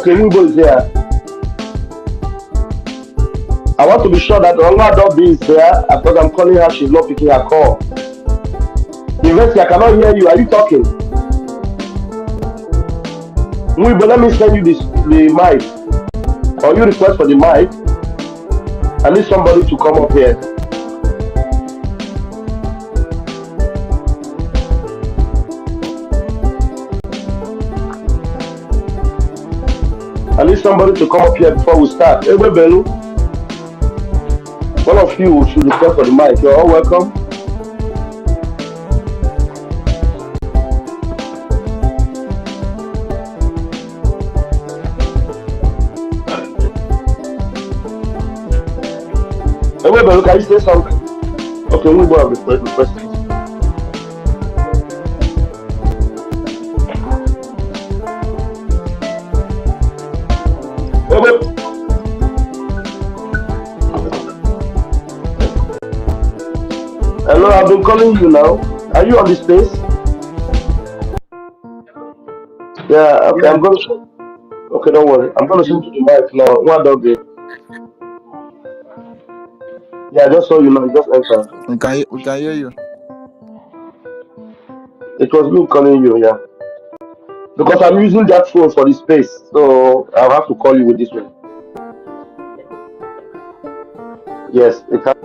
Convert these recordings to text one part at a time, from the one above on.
Okay, Weibo is here. I want to be sure that Onwa.B is here because I'm calling her. She's not picking her call. University, I cannot hear you. Are you talking? Weibo, let me send you the mic. Or you request for the mic. I need somebody to come up here. I need somebody to come up here before we start. Hey, Belu, one of you should request for the mic. You're all welcome. Hey, Belu, can you say something? Okay, we will request. Hello, I've been calling you now. Are you on the space? Yeah, okay, I'm gonna. Okay, don't worry. I'm gonna send you the mic now. One dog there. Yeah, I just saw you now. You just entered. We can hear you. It was me calling you, yeah. Because I'm using that phone for the space, so I'll have to call you with this one. Yes, it has.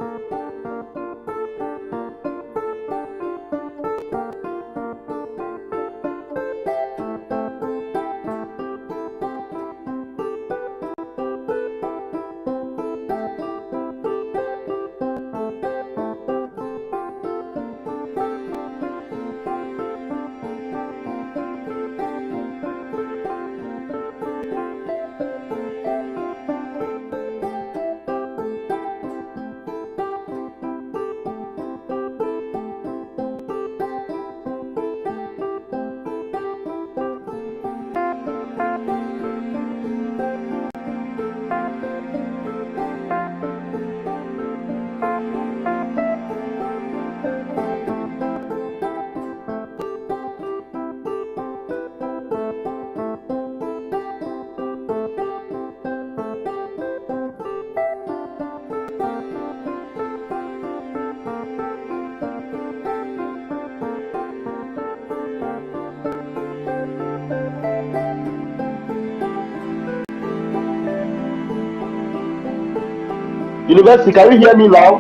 University, can you hear me now?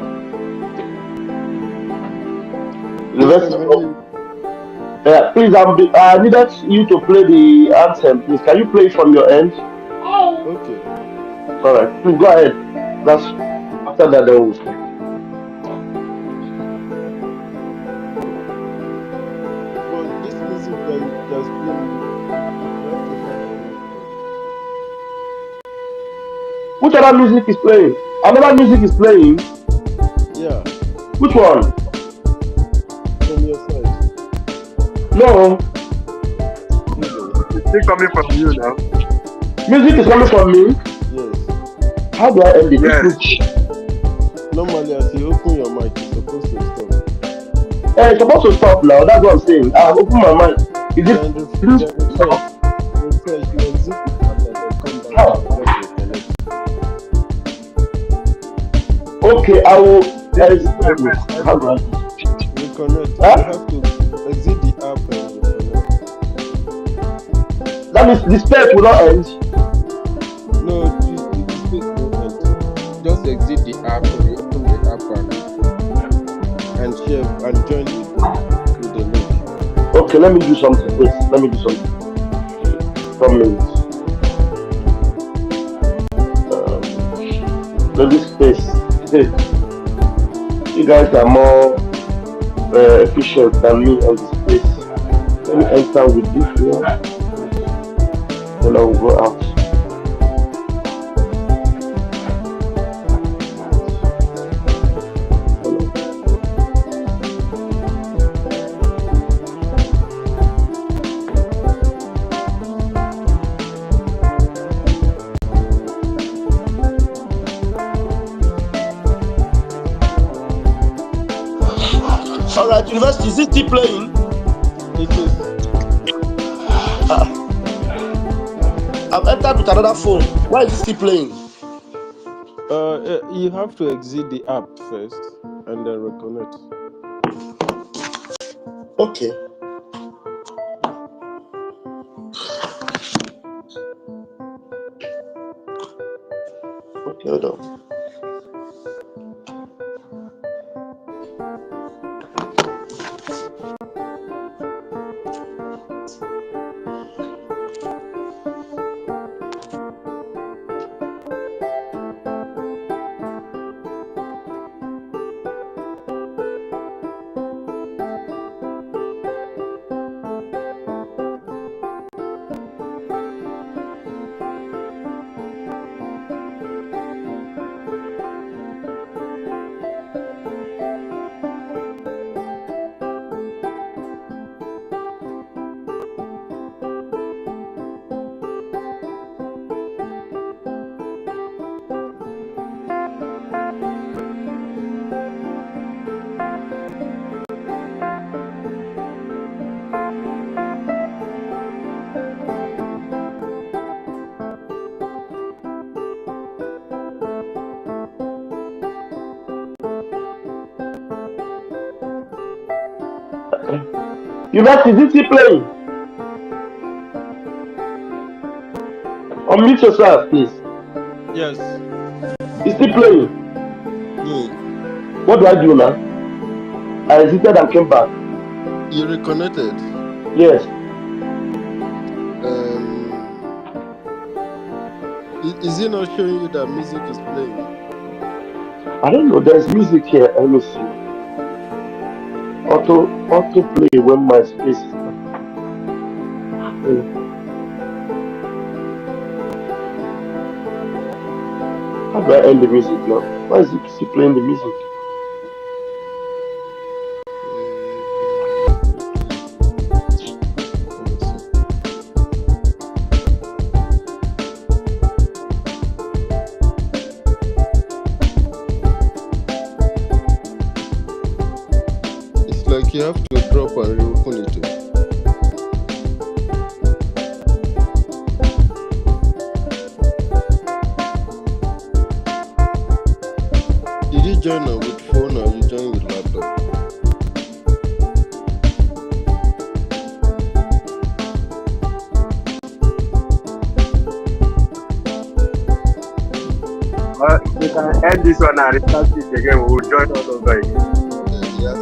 University. Yeah, please, I needed you to play the anthem. Please, can you play it from your end? Okay. All right, please go ahead. That's after that, then we'll start. Well, this music that's playing. Which other music is playing? Another music is playing. Yeah. Which one? From your side. No. It's still coming from you now. Music is coming from me. Yes. How do I end it? Yes. Normally, as you open your mic, it's supposed to stop. It's supposed to stop now. That's what I'm saying. I have opened my mic. Is it? Refresh. You exit the app and then come back and reconnect. Okay, I will. How do I? Reconnect. Huh? You have to exit the app and reconnect. That means the space will not end. No, the space won't end. Just exit the app or open the app and share and join with the link. Okay, let me do something. Wait, let me do something. 1 minute. This space. You guys are more efficient than me on this space. Let me enter with this one. Then I will go out. Alright, University, is it still playing? It is. I've entered with another phone. Why is it still playing? You have to exit the app first and then reconnect. Okay. Okay, hold on. You guys, is it still playing? Unmute yourself, please. Yes. It's still playing. What do I do now? I exited and came back. You reconnected. Yes. Is it not showing you that music is playing? I don't know. There's music here. Let me see. Auto play when my space is not. How do I end the music now? Why is it still playing the music? Let me see. It's like you have to drop and reopen it. Did you join with phone or you join with laptop? You can end this one and restart it again. We'll join all over again. Yes.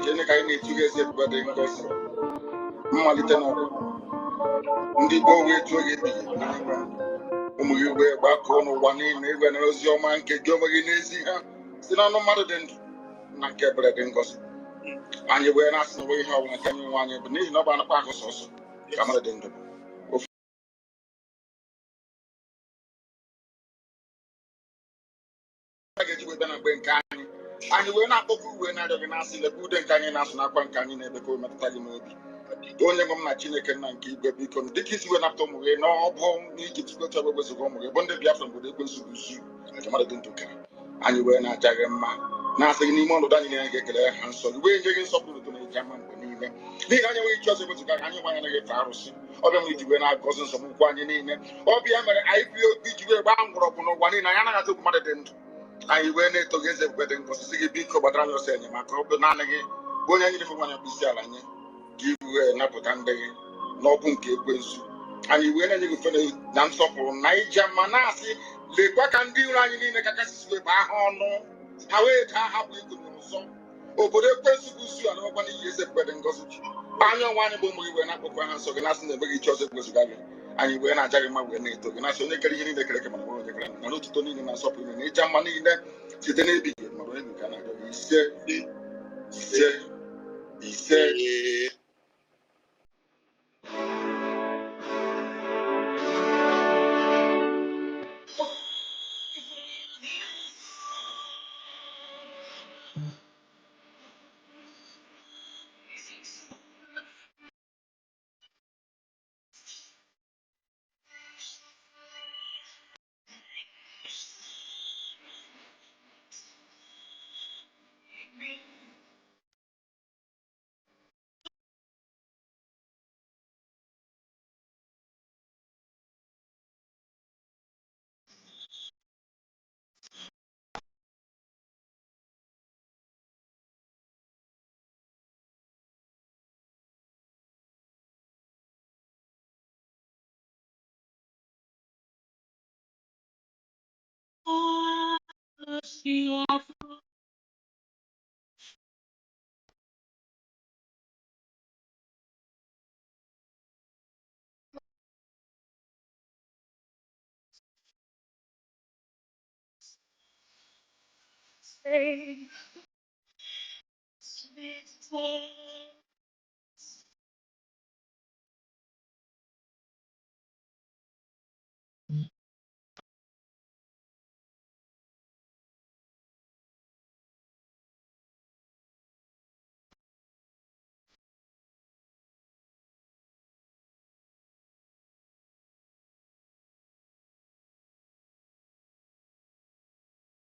gịnị ka anyị na-etu eze ebube dị ngozi mmalite n'ọgwụ ndị gboo wee tụọ gị ebighị ebi n'igwe ụmụ gị wee gbakọọ n'ụwa niile igwe na ozi ọma nke gị onwe gị n'ezi ha si n'ọnụ mmadụ dị ndụ na nke ebere dị ngozi anyị wee na-asị na onwe ihe ọbụla nke anyị nwe anyị bụ n'ihi na ọ bụ anụkwa akụ sọsọ ka mmadụ dị ndụ ofu a ga-eji wee bịa na mgbe nke anyị wee na-akpọkọ uwe na-arịọghị na-asị lekwa ude nke anyị na-asụ n'akwa nke anyị na-ebe ka o metụta gị n'obi onye nwe m na Chineke nna nke igwe biko dịka isi wee napụta ụmụ gị n'ọbụ n'iji tụkọta ebe gbezigo ụmụ gị bụ ndị Biafra mgbe ekwensu bụ usu nke mmadụ dị ndụ kere anyị wee na-aja gị mma na-asị gị n'ime ọnọdụ anyị na ga-ekele ha nsọ gị wee nye gị nsọpụrụ ụtọ na eji ama mgbe niile n'ihi anyị nweghị chọọchị emetụga ka anyị nwe anya naghị efe arụsị ọbịa nwere iji wee na-agọzi nsọgbukwu anyị niile ọbịa mere anyị bie obi ji wee gbaa mgbọrọgwụ n'ụwa niile anyị anaghị atụ mmadụ dị ndụ anyị wee na-eto gị eze ebube dị ngozi sị gị biko gbatara anyị ọsọ enyemaka ọ bụ naanị gị bụ onye anyị nyefere nwanyị bụ isi ala nye ka i wee napụta ndị gị n'ọbụ nke ekwensu anyị wee na-enye gị ofe na nsọpụrụ na ije mma na-asị lekwa ka ndị iro anyị niile ka kasịsi wee baa ha ọnụ ha wee daa ha bụ ego n'ụzọ obodo ekwensu bụ usu a na-enwekwa n'ihi eze ebube dị ngozi anya ọnwa anyị bụ ụmụ gị wee na-akpọkwa ha nsọ gị na-asị na ebe gị chi ọzọ ekwezuga gị anyị wee na-aja gị mma wee na-eto gị na-asị onye kere ihe niile kere eke mana onye kere na n'otuto niile na-asọpụrụ na ịja mma niile site n'ebighị mmadụ onye nke na-arịọ gị ise ise ise.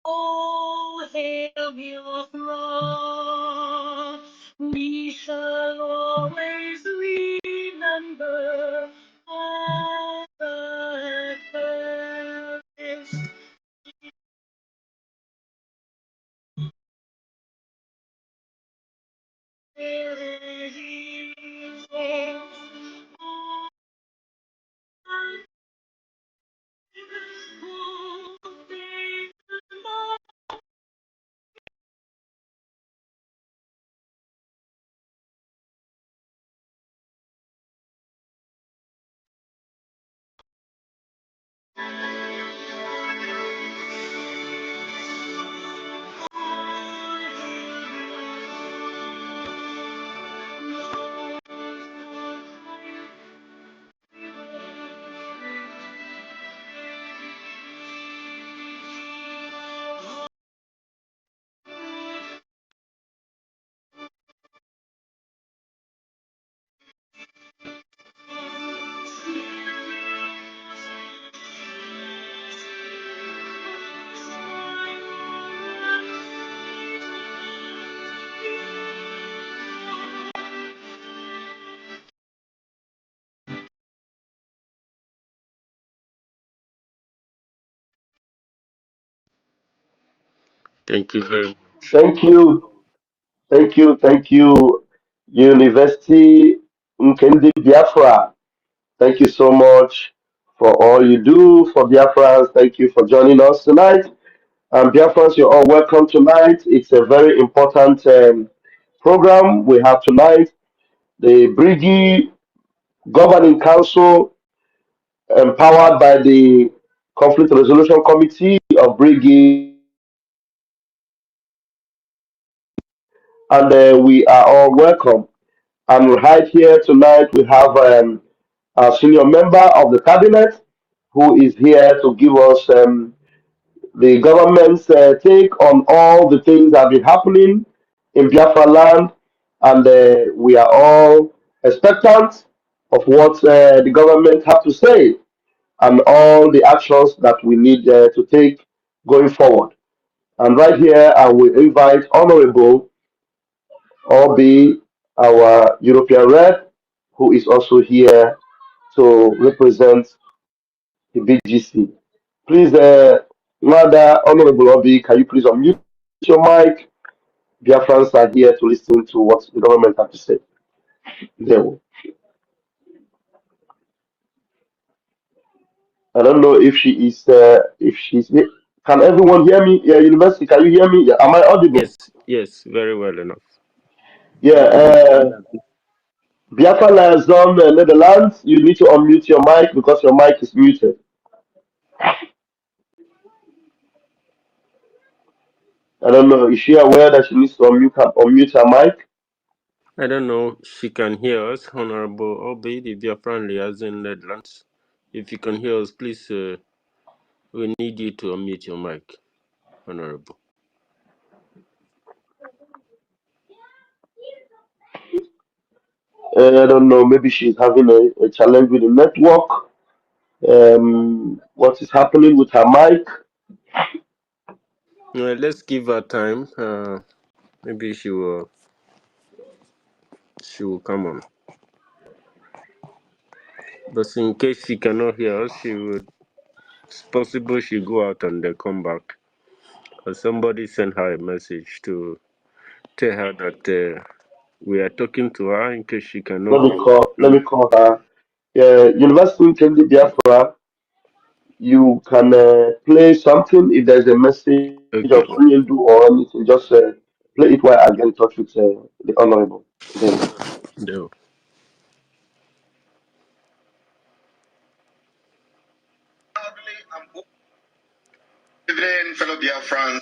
Oh, hail your throne. We shall always remember all that is. Thank you very much. Thank you, thank you, University Nkendi Biafra. Thank you so much for all you do for Biafrans. Thank you for joining us tonight. Biafrans, you're all welcome tonight. It's a very important program. We have tonight the Brigi Governing Council, empowered by the Conflict Resolution Committee of Brigi, and we are all welcome. And right here tonight, we have a senior member of the cabinet who is here to give us the government's take on all the things that have been happening in Biafra land, and we are all expectant of what the government have to say and all the actions that we need to take going forward. And right here, I will invite Honorable Obi, our European rep, who is also here to represent the BGC. Please, Mother Honorable Obi, can you please unmute your mic? Biafrans are here to listen to what the government have to say. There. I don't know if she's here. Can everyone hear me? Yeah, University, can you hear me? Yeah, am I audible? Yes, yes, very well enough. Yeah, Biafra Liaison Netherlands, you need to unmute your mic because your mic is muted. I don't know. Is she aware that she needs to unmute her mic? I don't know. She can hear us, Honorable Obi, the Biafran Liaison Netherlands. If you can hear us, please, we need you to unmute your mic, Honorable. I don't know. Maybe she's having a challenge with the network. What is happening with her mic? Let's give her time. Maybe she will come on. But in case she cannot hear us, it's possible she go out and then come back. Or somebody send her a message to tell her that we are talking to her in case she cannot hear. Let me call her. University Kendi Biafra, you can play something if there's a message Okay. of do or anything. Just play it while I get in touch with the honorable. Then. No. Evening, fellow Biafrans.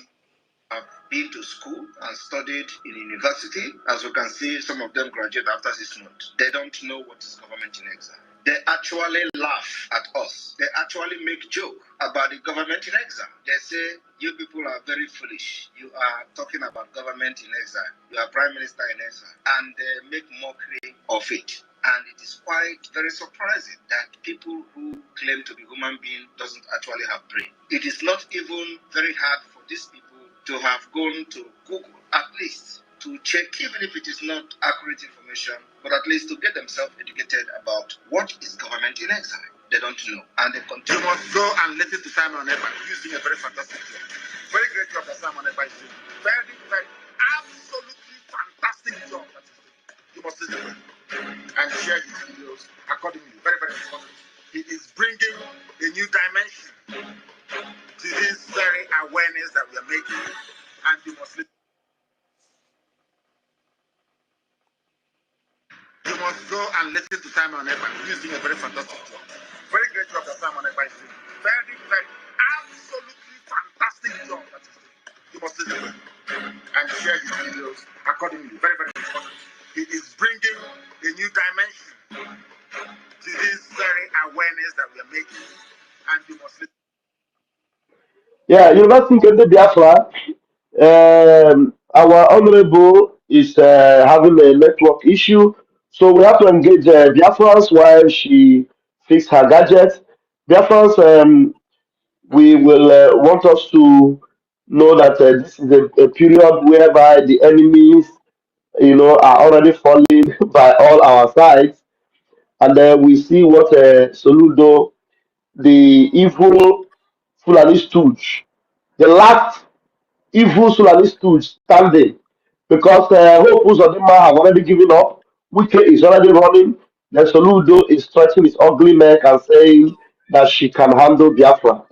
Have been to school and studied in university. As you can see, some of them graduate after 6 months. They don't know what is government in exile. They actually laugh at us. They actually make joke about the government in exile. They say, you people are very foolish. You are talking about government in exile. You are prime minister in exile. And they make mockery of it. And it is quite very surprising that people who claim to be human beings doesn't actually have brain. It is not even very hard for these people to have gone to Google, at least to check, even if it is not accurate information, but at least to get themselves educated about what is government in exile. They don't know. And they continue. You must go and listen to Simon Eba. He's doing a very fantastic job. Very great job that Simon Eba is doing. Very, very, absolutely fantastic job that he's doing. You must listen to him and share his videos accordingly. Very, very important. He is bringing a new dimension to this very awareness that we are making, and you must listen. You must go and listen to Simon Eba. He's doing a very fantastic job. Very great job that Simon Eba is doing. Very, very, absolutely fantastic job that he's doing. You must listen to him and share his videos accordingly. Very, very important. He is bringing a new dimension to this very awareness that we are making, and you must listen. Yeah, University Kendi Biafra. Our honorable is having a network issue, so we have to engage Biafrans while she fix her gadget. Biafrans, we will want us to know that this is a period whereby the enemies, are already falling by all our sides, and we see what Soludo, the evil Fulani stooge, the last evil Fulani stooge standing, because Hope Uzodinma have already given up. Wike is already running. Then Soludo is stretching his ugly neck and saying that she can handle Biafra.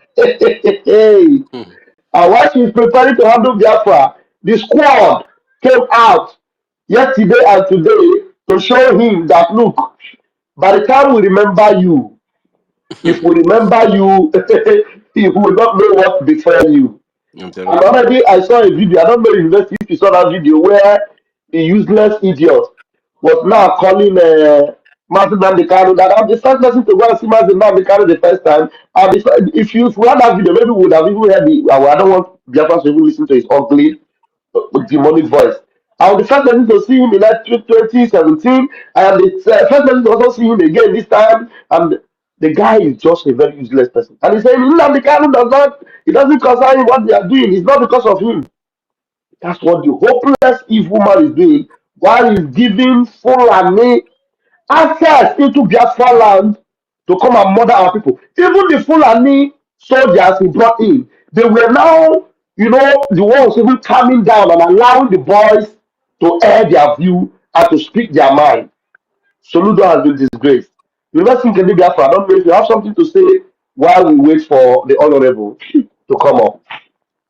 And while she is preparing to handle Biafra, the squad came out, yesterday and today to show him that look, by the time we remember you, if we remember you, you will not know what befell you. I'm telling And you. already I saw a video, I don't know if you saw that video where the useless idiot was now calling Martin Nandekano that I'm the first person to go and see Martin Nandekano the first time. And if we had that video, maybe we would have even heard the, I don't want Biafra to even listen to his ugly demonic voice. I was the first person to see him in that 2017. I am the first person to also see him again this time. And the guy is just a very useless person. And he's saying, Nnamdi Kanu does not, it doesn't concern him what they are doing. It's not because of him. That's what the hopeless evil man is doing while he's giving Fulani access into Biafra land to come and murder our people. Even the Fulani soldiers he brought in, they were now, the ones even calming down and allowing the boys to air their view and to speak their mind. Soludo has been disgraced. You never think any Biafra. I don't know if you have something to say while we wait for the honorable to come up.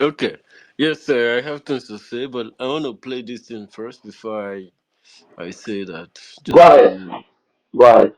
Okay. Yes, sir. I have things to say, but I want to play this thing first before I say that. Go Just ahead. to Go ahead.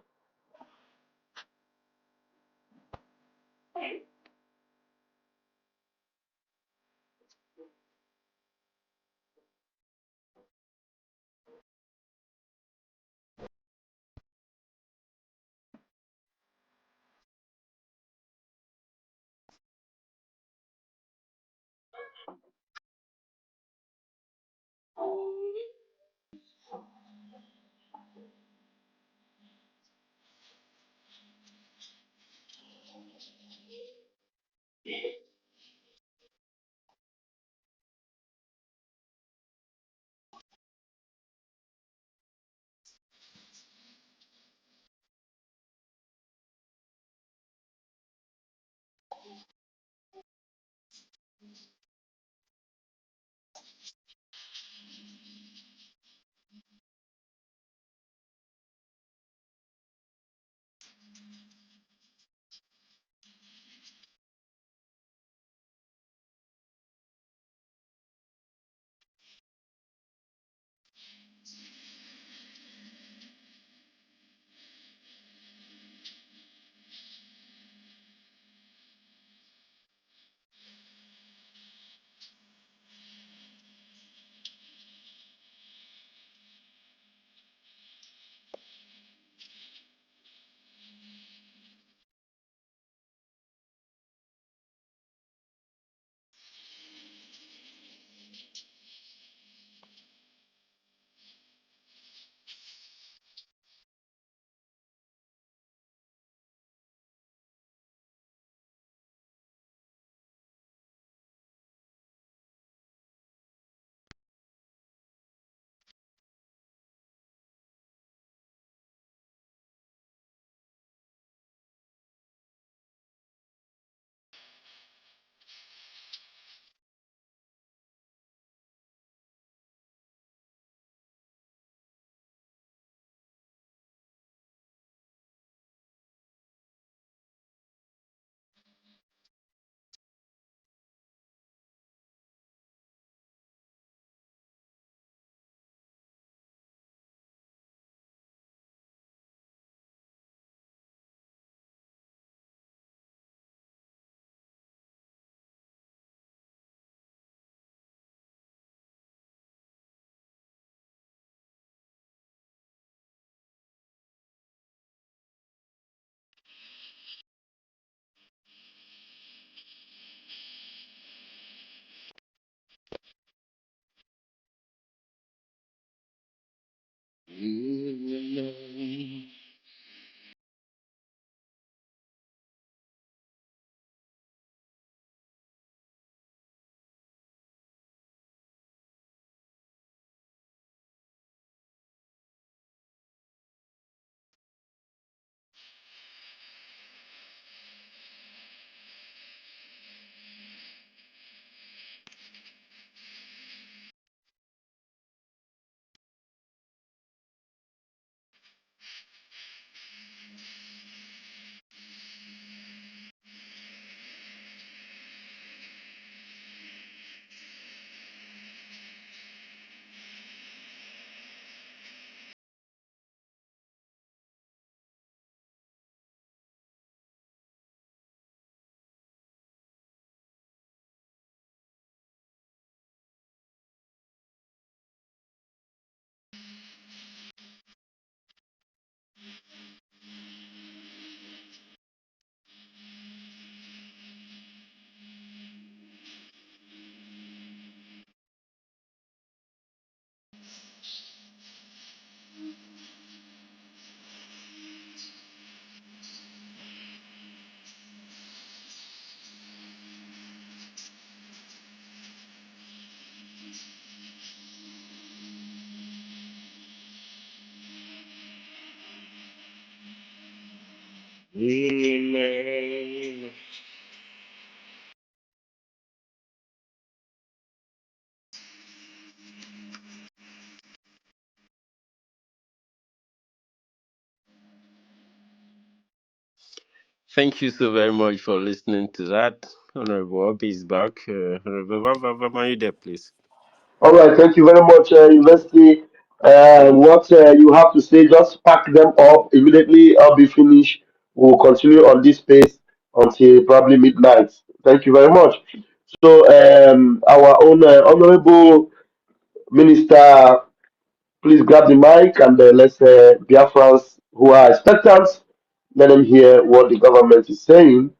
Amen. Thank you so very much for listening to that. Honorable Obi is back. Honorable Vava, are you there, please? All right, thank you very much, University. What you have to say, just pack them up immediately. I'll be finished. We'll continue on this pace until probably midnight. Thank you very much. So, our own honorable minister, please grab the mic and let's Biafrans who are expectant, let them hear what the government is saying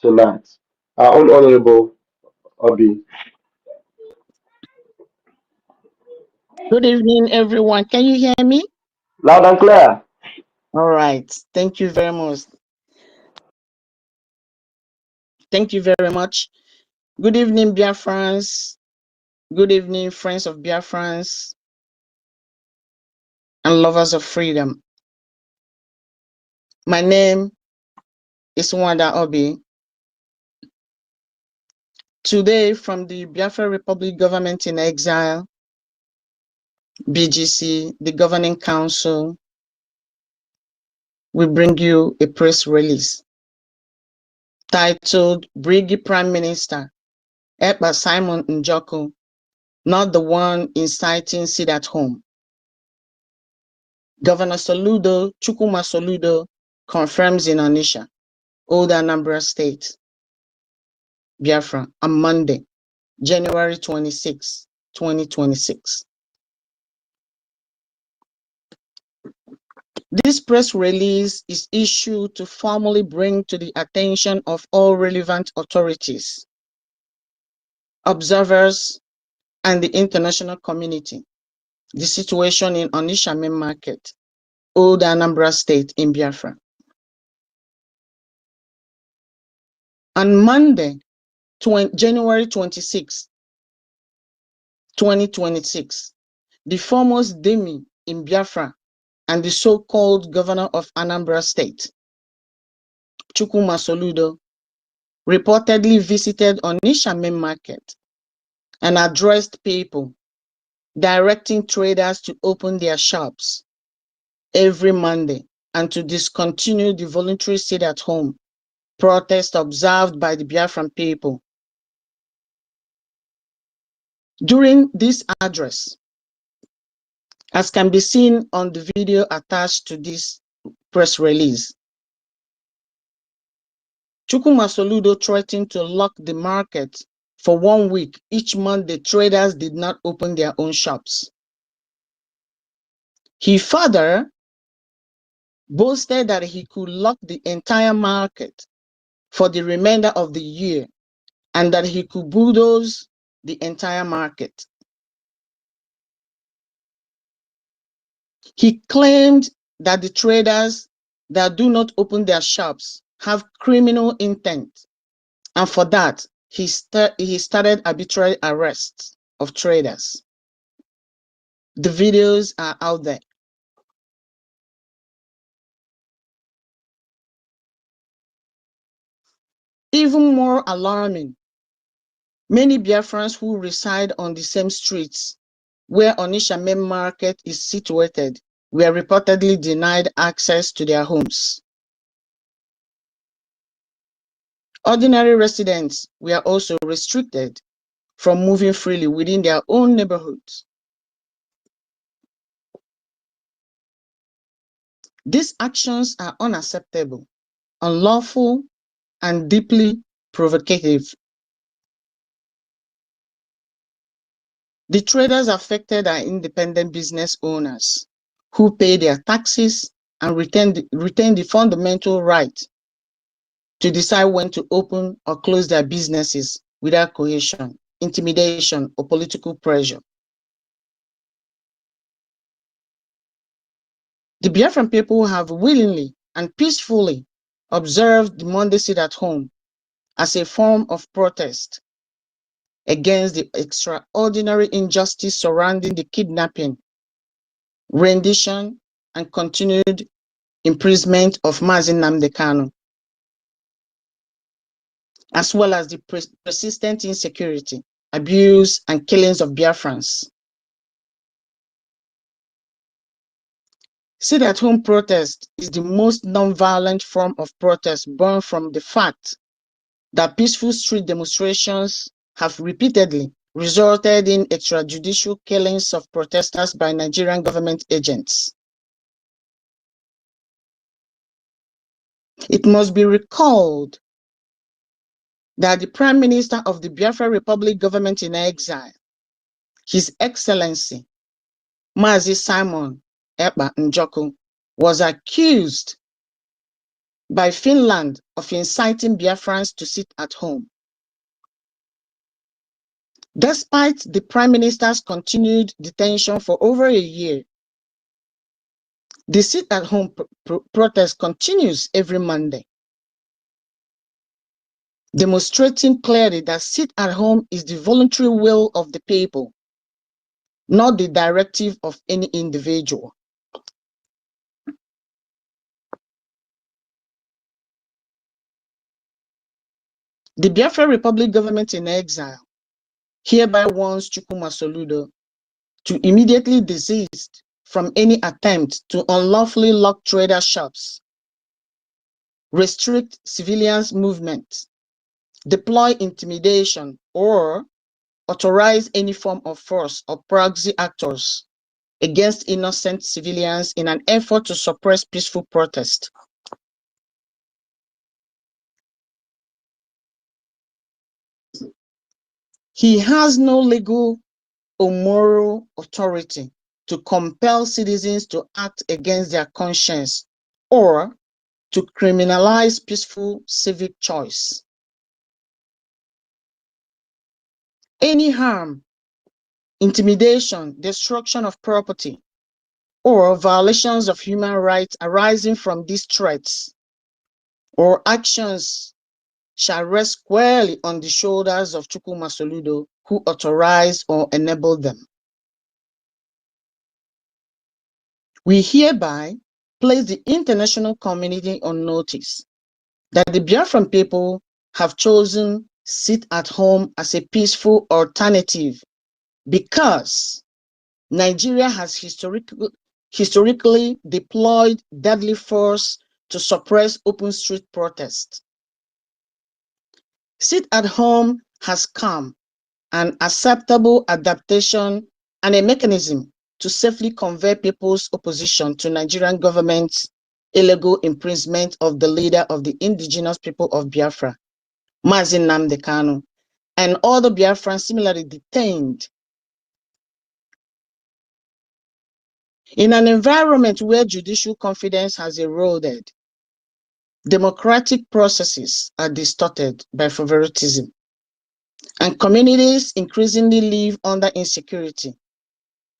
tonight. Our own honorable Obi. Good evening, everyone. Can you hear me? Loud and clear. All right. Thank you very much. Thank you very much. Good evening, Biafrans. Good evening, friends of Biafrans and lovers of freedom. My name is Wanda Obi. Today, from the Biafra Republic Government in Exile, BGC, the Governing Council, we bring you a press release titled Briggy Prime Minister Ekpa Simon Njoku, not the one inciting sit at home. Governor Soludo, Chukuma Soludo, confirms in Onitsha, Old Anambra State, Biafra, on Monday, January 26, 2026. This press release is issued to formally bring to the attention of all relevant authorities, observers, and the international community the situation in Onitsha Main Market, Old Anambra State in Biafra. On Monday, January 26, 2026, the foremost Demi in Biafra and the so-called governor of Anambra State, Chukuma Soludo, reportedly visited Onitsha Main Market and addressed people, directing traders to open their shops every Monday and to discontinue the voluntary sit-at-home protest observed by the Biafran people. During this address, as can be seen on the video attached to this press release, Chukuma Soludo threatened to lock the market for 1 week each month the traders did not open their own shops. He further boasted that he could lock the entire market for the remainder of the year and that he could bulldoze the entire market. He claimed that the traders that do not open their shops have criminal intent, and for that, he started arbitrary arrests of traders. The videos are out there. Even more alarming, many Biafrans who reside on the same streets where Onitsha Main Market is situated were reportedly denied access to their homes. Ordinary residents were also restricted from moving freely within their own neighborhoods. These actions are unacceptable, unlawful, and deeply provocative. The traders affected are independent business owners who pay their taxes and retain the fundamental right to decide when to open or close their businesses without coercion, intimidation, or political pressure. The Biafran people have willingly and peacefully observed the Monday sit-at-home as a form of protest against the extraordinary injustice surrounding the kidnapping, rendition, and continued imprisonment of Mazi Nnamdi Kanu, as well as the persistent insecurity, abuse, and killings of Biafrans. Sit-at-home protest is the most non-violent form of protest born from the fact that peaceful street demonstrations have repeatedly resulted in extrajudicial killings of protesters by Nigerian government agents. It must be recalled that the Prime Minister of the Biafra Republic government in exile, His Excellency Mazi Simon Ekpa Njoku, was accused by Finland of inciting Biafrans to sit at home. Despite the Prime Minister's continued detention for over a year, the sit-at-home protest continues every Monday, demonstrating clearly that sit-at-home is the voluntary will of the people, not the directive of any individual. The Biafra Republic government in exile hereby warns Chukwuma Soludo to immediately desist from any attempt to unlawfully lock trader shops, restrict civilians' movement, deploy intimidation, or authorize any form of force or proxy actors against innocent civilians in an effort to suppress peaceful protest. He has no legal or moral authority to compel citizens to act against their conscience or to criminalize peaceful civic choice. Any harm, intimidation, destruction of property, or violations of human rights arising from these threats or actions shall rest squarely on the shoulders of Chukwuma Soludo, who authorized or enabled them. We hereby place the international community on notice that the Biafran people have chosen sit at home as a peaceful alternative because Nigeria has historically deployed deadly force to suppress open street protests. Sit at home has come an acceptable adaptation and a mechanism to safely convey people's opposition to Nigerian government's illegal imprisonment of the leader of the indigenous people of Biafra, Mazi Nnamdi Kanu, and other Biafrans similarly detained. In an environment where judicial confidence has eroded, democratic processes are distorted by favoritism, and communities increasingly live under insecurity,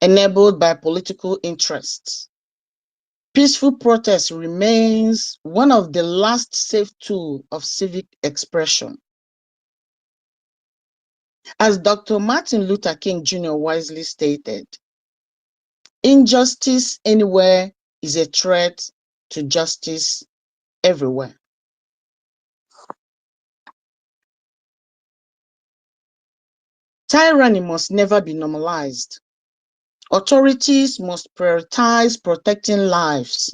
enabled by political interests. Peaceful protest remains one of the last safe tools of civic expression. As Dr. Martin Luther King Jr. wisely stated, injustice anywhere is a threat to justice everywhere. Tyranny must never be normalized. Authorities must prioritize protecting lives,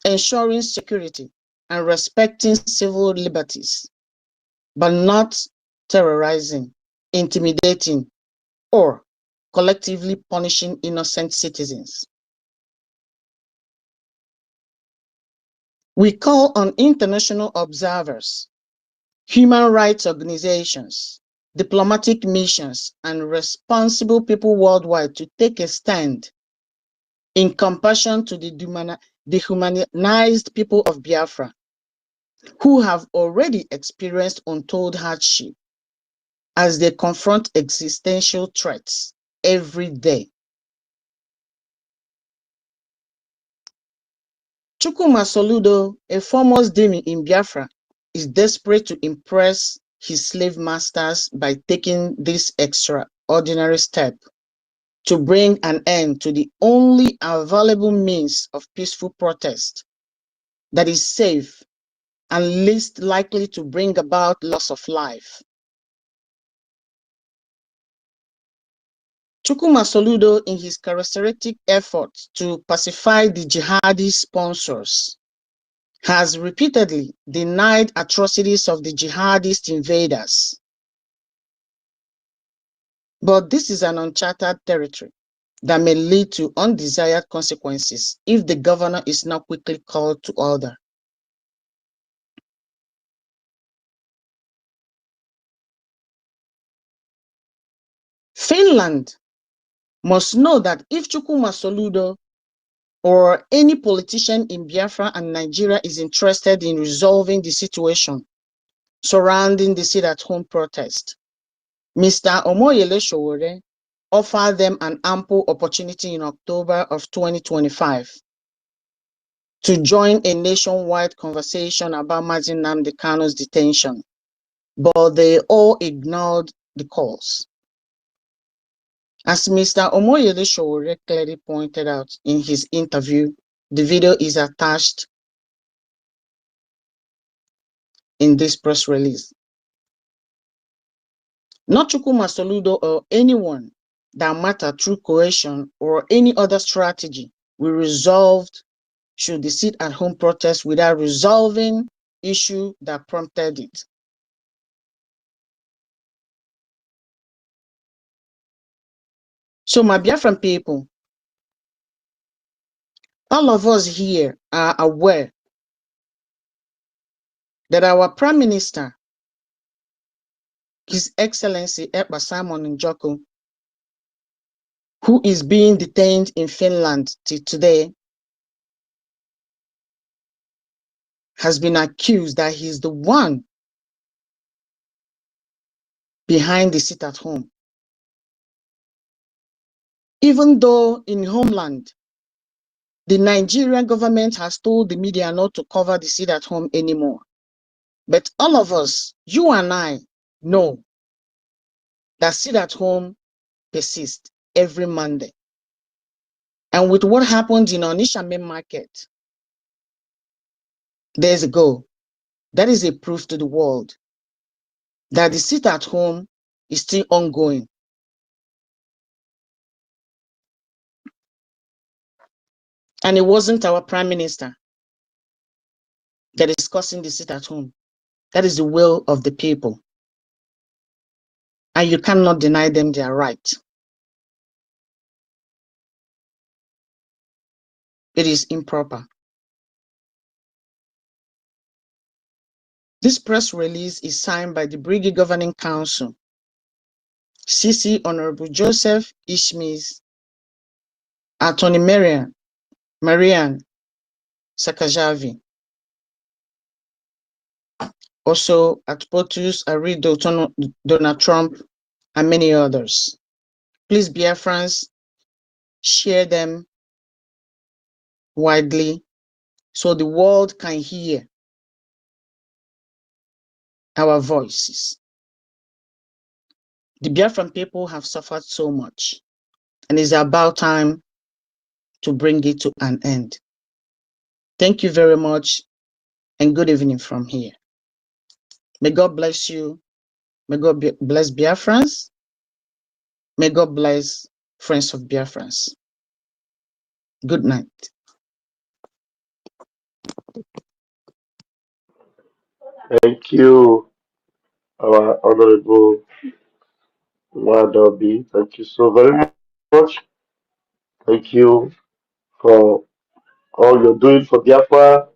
ensuring security, and respecting civil liberties, but not terrorizing, intimidating, or collectively punishing innocent citizens. We call on international observers, human rights organizations, diplomatic missions, and responsible people worldwide to take a stand in compassion to the dehumanized people of Biafra, who have already experienced untold hardship as they confront existential threats every day. Chukwuma Soludo, a foremost Demi in Biafra, is desperate to impress his slave masters by taking this extraordinary step to bring an end to the only available means of peaceful protest that is safe and least likely to bring about loss of life. Chukwuma Soludo, in his characteristic effort to pacify the jihadi sponsors, has repeatedly denied atrocities of the jihadist invaders. But this is an uncharted territory that may lead to undesired consequences if the governor is not quickly called to order. Finland must know that if Chukwuma Soludo or any politician in Biafra and Nigeria is interested in resolving the situation surrounding the sit-at-home protest, Mr. Omoyele Sowore offered them an ample opportunity in October of 2025 to join a nationwide conversation about Mazi Nnamdi Kanu's detention, but they all ignored the calls. As Mr. Omoyele Sowore clearly pointed out in his interview, the video is attached in this press release. Not Chukwuma Soludo or anyone that matter through coercion or any other strategy will resolve should the sit-at-home protest without resolving issue that prompted it. So my Biafran people, all of us here are aware that our Prime Minister, His Excellency Ekpa Simon Njoku, who is being detained in Finland till today, has been accused that he's the one behind the sit-at-home. Even though in homeland, the Nigerian government has told the media not to cover the sit-at-home anymore. But all of us, you and I, know that sit-at-home persists every Monday. And with what happened in Onitsha main market days ago, that is a proof to the world that the sit-at-home is still ongoing. And it wasn't our Prime Minister that is causing the sit-at-home. That is the will of the people. And you cannot deny them their right. It is improper. This press release is signed by the Brigade Governing Council, CC Honorable Joseph Ishmael, Attorney Marian Sakajavi, also at POTUS, Arido, Donald Trump, and many others. Please, Biafrans, share them widely so the world can hear our voices. The Biafran people have suffered so much, and it's about time to bring it to an end. Thank you very much, and good evening from here. May God bless you. May God bless Biafrans. May God bless friends of Biafrans. Good night. Thank you, our Honorable Wadabi. Thank you so very much. Thank you for all you're doing for Biafra.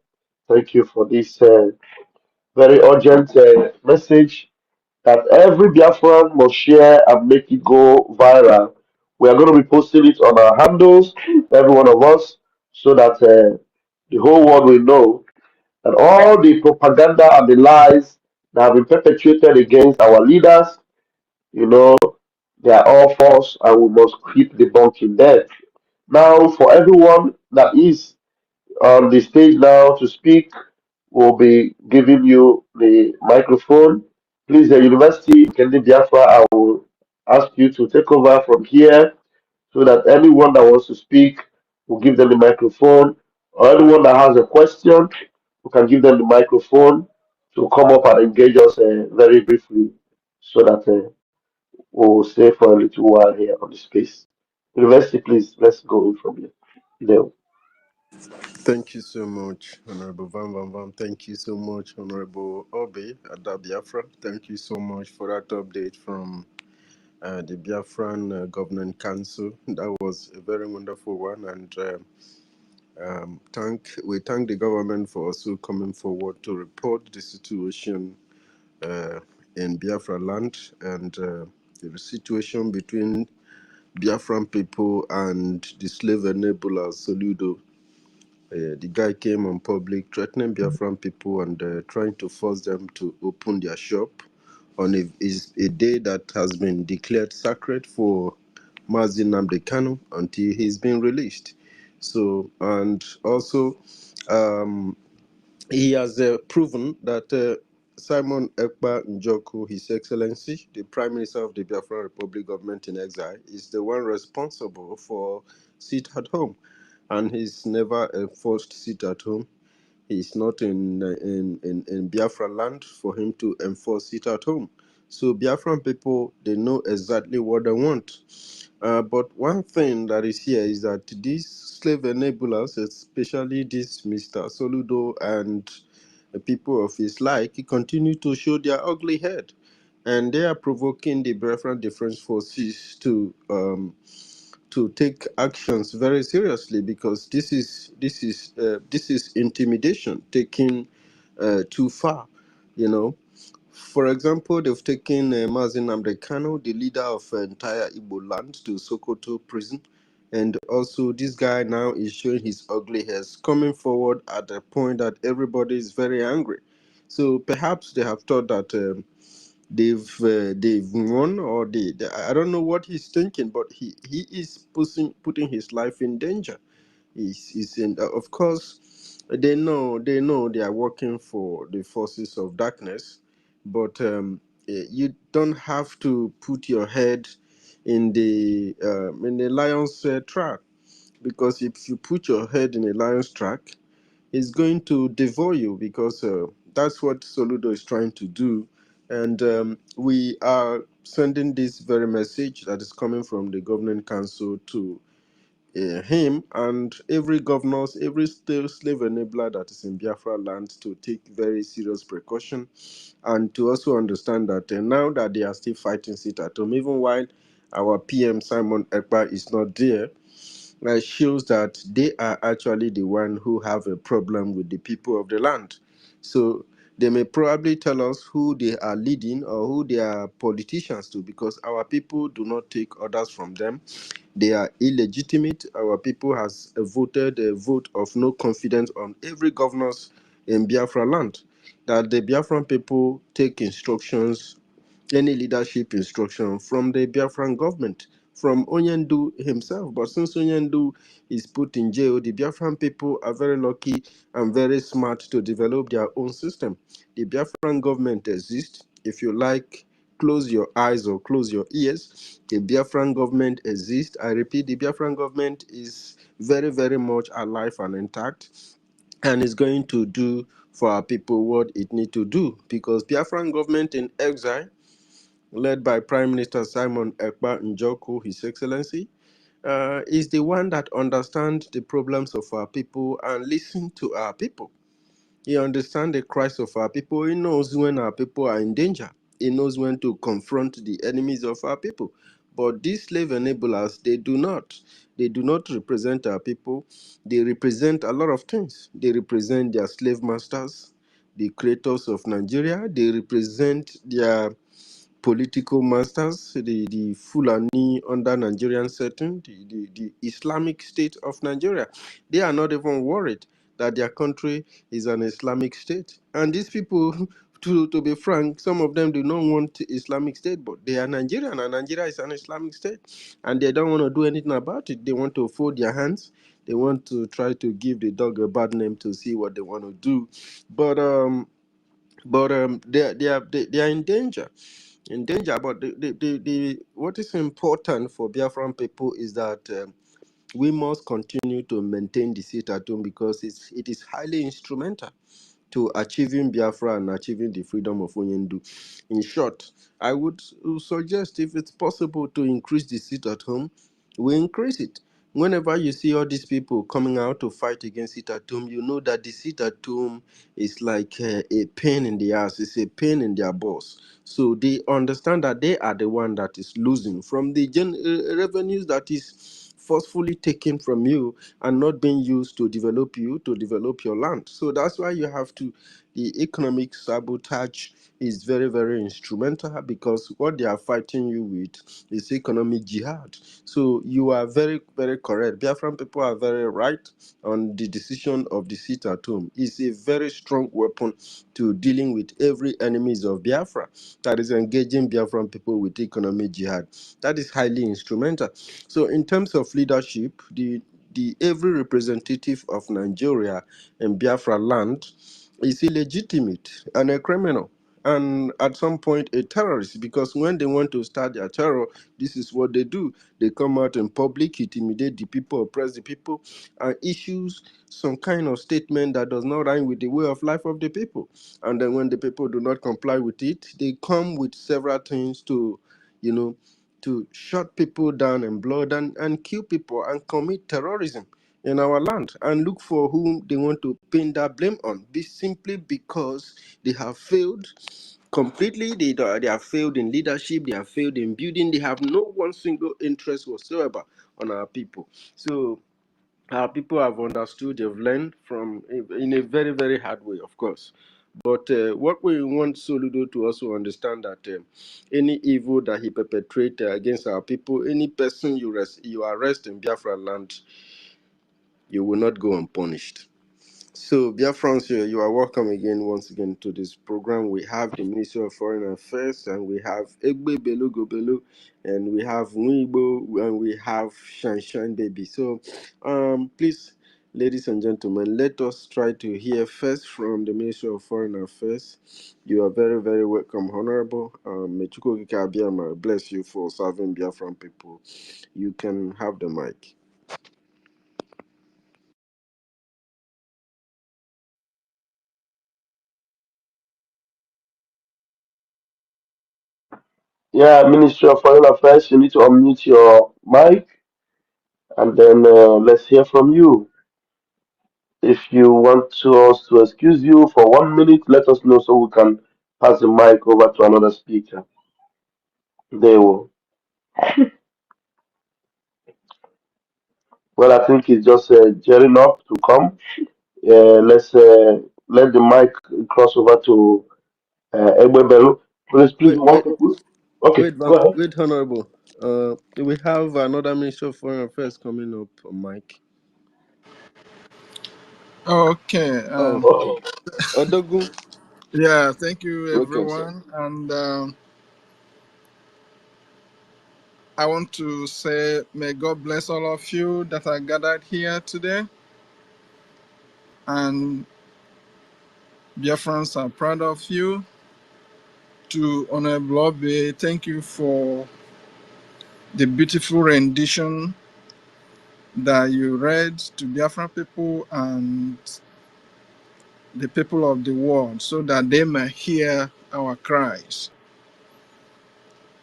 Thank you for this very urgent message that every Biafran must share and make it go viral. We are going to be posting it on our handles, every one of us, so that the whole world will know that all the propaganda and the lies that have been perpetrated against our leaders, you know, they are all false and we must keep debunking them. Now, for everyone that is on the stage now to speak, we'll be giving you the microphone. Please, the University Kendi Biafra, I will ask you to take over from here so that anyone that wants to speak will give them the microphone, or anyone that has a question we can give them the microphone to come up and engage us very briefly so that we'll stay for a little while here on the space. University, please, let's go in from here. There. Thank you so much, Honorable Van Van Van. Thank you so much, Honorable Obe Adabiafra. Thank you so much for that update from the Biafran Governance Council. That was a very wonderful one, and we thank the government for also coming forward to report the situation in Biafra land and the situation between Biafran people and the slave enabler Soludo. The guy came on public threatening Biafran people and trying to force them to open their shop on a day that has been declared sacred for Mazi Nnamdi Kanu until he's been released. So, and also, um, he has proven that Simon Ekpa Njoku, His Excellency, the Prime Minister of the Biafran Republic Government in Exile, is the one responsible for sit at home, and he's never enforced sit at home. He's not in Biafra land for him to enforce it at home. So Biafran people, they know exactly what they want. But one thing that is here is that these slave enablers, especially this Mr. Soludo and the people of his like, continue to show their ugly head. And they are provoking the Biafran Defense Forces to take actions very seriously, because this is intimidation taken too far, you know. For example, they've taken Mazi Nnamdi Kanu, the leader of entire Igbo land, to Sokoto prison, and also this guy now is showing his ugly hairs, coming forward at a point that everybody is very angry. So perhaps they have thought that they've won, or I don't know what he's thinking, but he is putting his life in danger. He's in of course they know they are working for the forces of darkness, but you don't have to put your head in the lion's trap, because if you put your head in a lion's trap, is going to devour you, because that's what Soludo is trying to do. And we are sending this very message that is coming from the Governing Council to him and every governors, every slave enabler that is in Biafra land, to take very serious precaution, and to also understand that now that they are still fighting sit at home, even while our PM Simon Ekpa is not there, shows that they are actually the one who have a problem with the people of the land. So they may probably tell us who they are leading or who they are politicians to, because our people do not take orders from them. They are illegitimate. Our people has voted a vote of no confidence on every governors in Biafra land. That the Biafran people take instructions, any leadership instruction from the Biafran government, from Onyendu himself. But since Onyendu is put in jail, the Biafran people are very lucky and very smart to develop their own system. The Biafran government exists. If you like, close your eyes or close your ears. The Biafran government exists. I repeat, the Biafran government is very, very much alive and intact, and is going to do for our people what it need to do, because Biafran government in exile, led by Prime Minister Simon Ekpa Njoku, His Excellency, is the one that understands the problems of our people and listen to our people. He understands the cries of our people. He knows when our people are in danger. He knows when to confront the enemies of our people. But these slave enablers, they do not. They do not represent our people. They represent a lot of things. They represent their slave masters, the creators of Nigeria. They represent their political masters, the Fulani under Nigerian setting, the Islamic State of Nigeria. They are not even worried that their country is an Islamic state. And these people, to be frank, some of them do not want Islamic state, but they are Nigerian, and Nigeria is an Islamic state. And they don't want to do anything about it. They want to fold their hands. They want to try to give the dog a bad name to see what they want to do. But they are in danger. But the what is important for Biafran people is that we must continue to maintain the seat at home, because it is highly instrumental. to achieving Biafra and achieving the freedom of Onyendu. In short, I would suggest, if it's possible to increase the seat at home, we increase it. Whenever you see all these people coming out to fight against it at home, you know that the seat at home is like a pain in the ass, it's a pain in their balls. So they understand that they are the one that is losing from the revenues that is forcefully taken from you and not being used to develop you, to develop your land. So that's why you have to, the economic sabotage is very, very instrumental, because what they are fighting you with is economic jihad. So you are very, very correct. Biafran people are very right on the decision of the seat at home. It's a very strong weapon to dealing with every enemies of Biafra that is engaging Biafran people with economic jihad. That is highly instrumental. So in terms of leadership, the every representative of Nigeria in Biafra land is illegitimate and a criminal, and at some point a terrorist, because when they want to start their terror, this is what they do. They come out in public, intimidate the people, oppress the people, and issues some kind of statement that does not rhyme with the way of life of the people. And then when the people do not comply with it, they come with several things to, you know, to shut people down and blood and kill people and commit terrorism in our land, and look for whom they want to pin that blame on, be simply because they have failed completely. They have failed in leadership, they have failed in building, they have no one single interest whatsoever on our people. So our people have understood, they've learned from in a very, very hard way, of course. But what we want Soludo to also understand that any evil that he perpetrates against our people, any person you arrest in Biafra land, you will not go unpunished. So, dear friends, you are welcome again, once again, to this program. We have the Ministry of Foreign Affairs, and we have Egbe Belu Gobelu, and we have Wibo, and we have Shine Baby. So, please, ladies and gentlemen, let us try to hear first from the Ministry of Foreign Affairs. You are very, very welcome, Honorable. Mechuko Kikabiama, bless you for serving Biafran people. You can have the mic. Yeah, Ministry of Foreign Affairs, you need to unmute your mic, and then let's hear from you. If you want us to excuse you for 1 minute, let us know so we can pass the mic over to another speaker. They will. Well, I think it's just gearing up to come. Let's let the mic cross over to Egbebelu. Please, Wait, one wait, people. Okay, wait, go ahead. wait, Honorable. We have another Minister of Foreign Affairs coming up, Mike. Okay. Oh, Okay. Odogun, Yeah. Thank you, welcome, sir. everyone. And I want to say, may God bless all of you that are gathered here today. And Biafrans are proud of you. To Honorable Obi, thank you for the beautiful rendition that you read to Biafran people and the people of the world, so that they may hear our cries.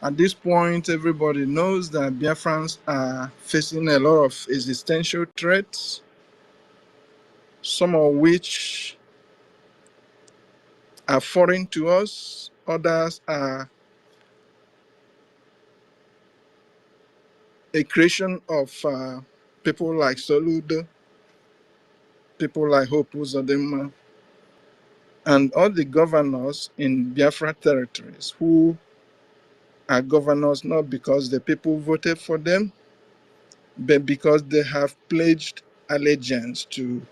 At this point, everybody knows that Biafrans are facing a lot of existential threats, some of which are foreign to us, others are a creation of people like Soludo, people like Hope Uzodinma, and all the governors in Biafra territories who are governors not because the people voted for them, but because they have pledged allegiance to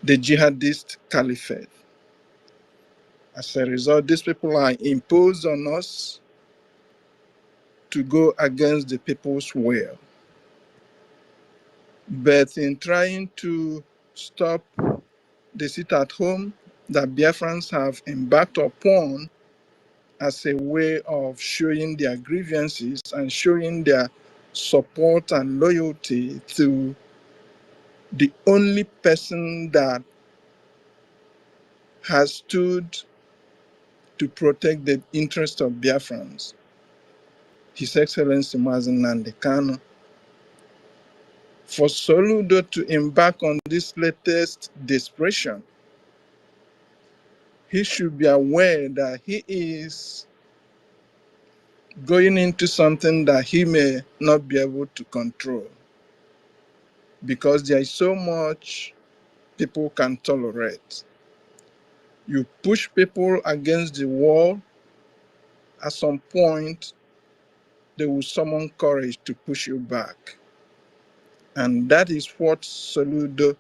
the jihadist caliphate. As a result, these people are imposed on us to go against the people's will. But in trying to stop the sit at home that Biafrans have embarked upon as a way of showing their grievances and showing their support and loyalty to the only person that has stood to protect the interests of Biafrans, His Excellency Mazen Nandekano. For Soludo to embark on this latest desperation, he should be aware that he is going into something that he may not be able to control, because there is so much people can tolerate. You push people against the wall, at some point, they will summon courage to push you back. And that is what Soludo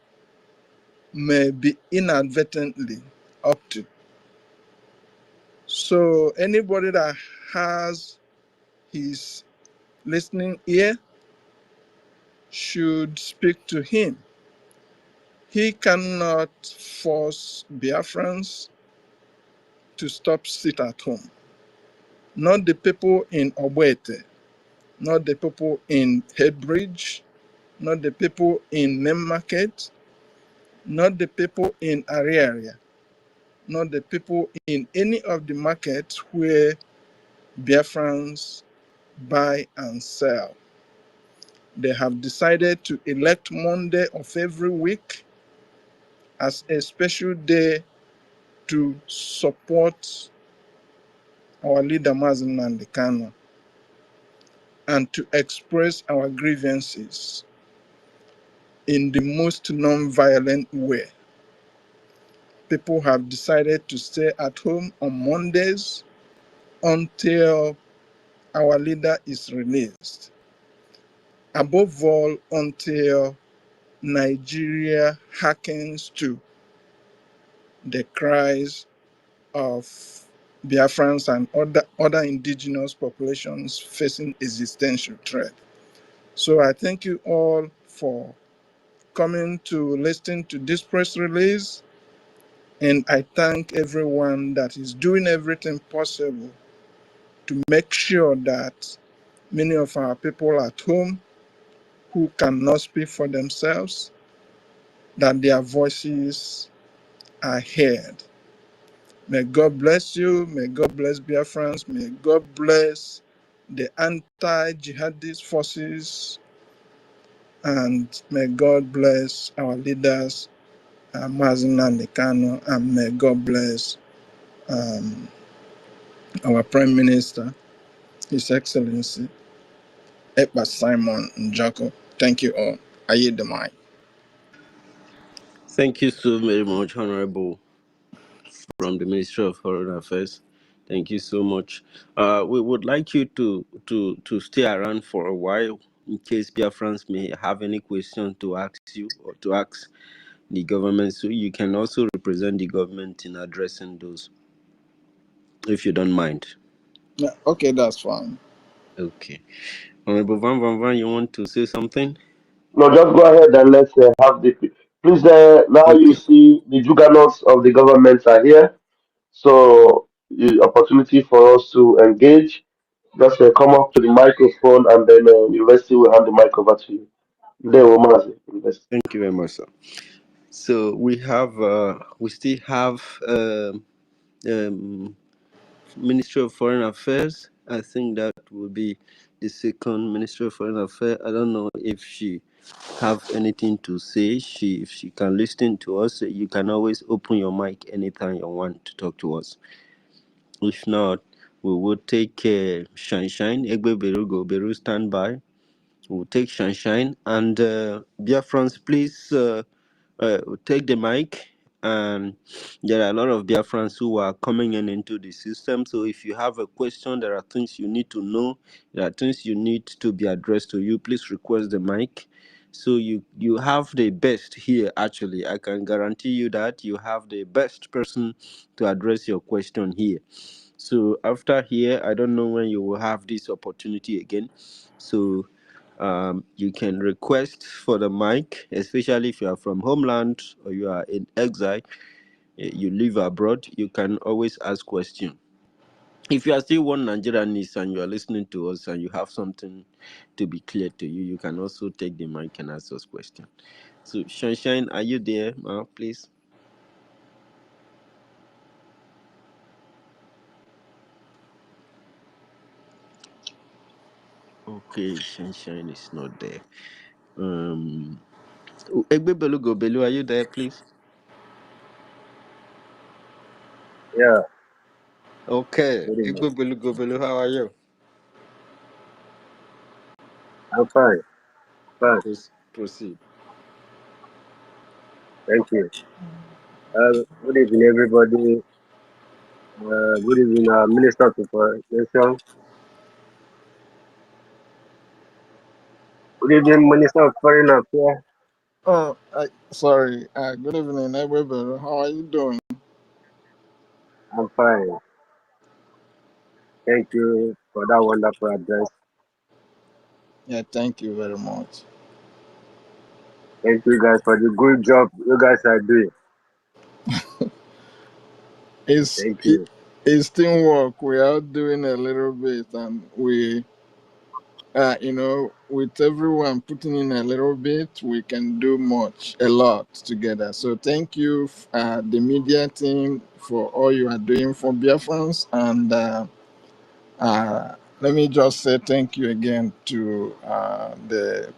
may be inadvertently up to. So anybody that has his listening ear should speak to him. He cannot force Biafrans to stop sit at home. Not the people in Obwete, not the people in Headbridge, not the people in Main Market, not the people in Ariaria, not the people in any of the markets where Biafrans buy and sell. They have decided to elect Monday of every week as a special day to support our leader Mazen Nandekano and to express our grievances in the most non-violent way. People have decided to stay at home on Mondays until our leader is released. Above all, until Nigeria hearkens to the cries of Biafrans and other indigenous populations facing existential threat. So I thank you all for coming to listen to this press release, and I thank everyone that is doing everything possible to make sure that many of our people at home who cannot speak for themselves, that their voices are heard. May God bless you. May God bless Biafrans. May God bless the anti-jihadist forces. And may God bless our leaders, Mazen Nandekano, and may God bless um, our Prime Minister, His Excellency, Ekpa Simon Njako. Thank you all. I yield the mic. Thank you so very much, Honorable, from the Ministry of Foreign Affairs. Thank you so much. We would like you to stay around for a while in case Biafrans may have any question to ask you or to ask the government. So you can also represent the government in addressing those, if you don't mind. Yeah, okay, that's fine. Okay. Honorable Van Van Van, you want to say something? No, just go ahead and let's have the. Please, now you Okay. see the juggernauts of the government are here. So, the opportunity for us to engage. Just come up to the microphone and then University will hand the mic over to you. Then we'll invest. Thank you very much, sir. So we still have um, Ministry of Foreign Affairs. I think that will be the second Ministry of Foreign Affairs. I don't know if she have anything to say. If she can listen to us, you can always open your mic anytime you want to talk to us. If not, we will take Shine Egbe Berugo Beru standby. We'll take Shine and Biafrans, please. Take the mic, and there are a lot of Biafrans who are coming into the system. So if you have a question, there are things you need to know, there are things you need to be addressed to you, please request the mic. So you have the best here. Actually, I can guarantee you that you have the best person to address your question here. So after here, I don't know when you will have this opportunity again. So you can request for the mic, especially if you are from homeland or you are in exile, you live abroad, you can always ask question. If you are still one Nigerianist and you are listening to us and you have something to be clear to you, you can also take the mic and ask us question. So Sunshine, are you there, please? Okay, Sunshine is not there. Egbebelu Gobelu, are you there, please? Yeah, Okay, good evening. Egbebelu Gobelu, how are you? I'm fine. Fine. Proceed. Thank you. Good evening, everybody. Good evening, Minister of Information. Good evening, Minister of Foreign Affairs. Oh, sorry. Good evening, everybody. How are you doing? I'm fine. Thank you for that wonderful address. Yeah, thank you very much. Thank you guys for the good job you guys are doing. It's Thank it, you. it's teamwork. We are doing a little bit, and we, with everyone putting in a little bit, we can do a lot together. So thank you, the media team, for all you are doing for Biafrans, and let me just say thank you again to the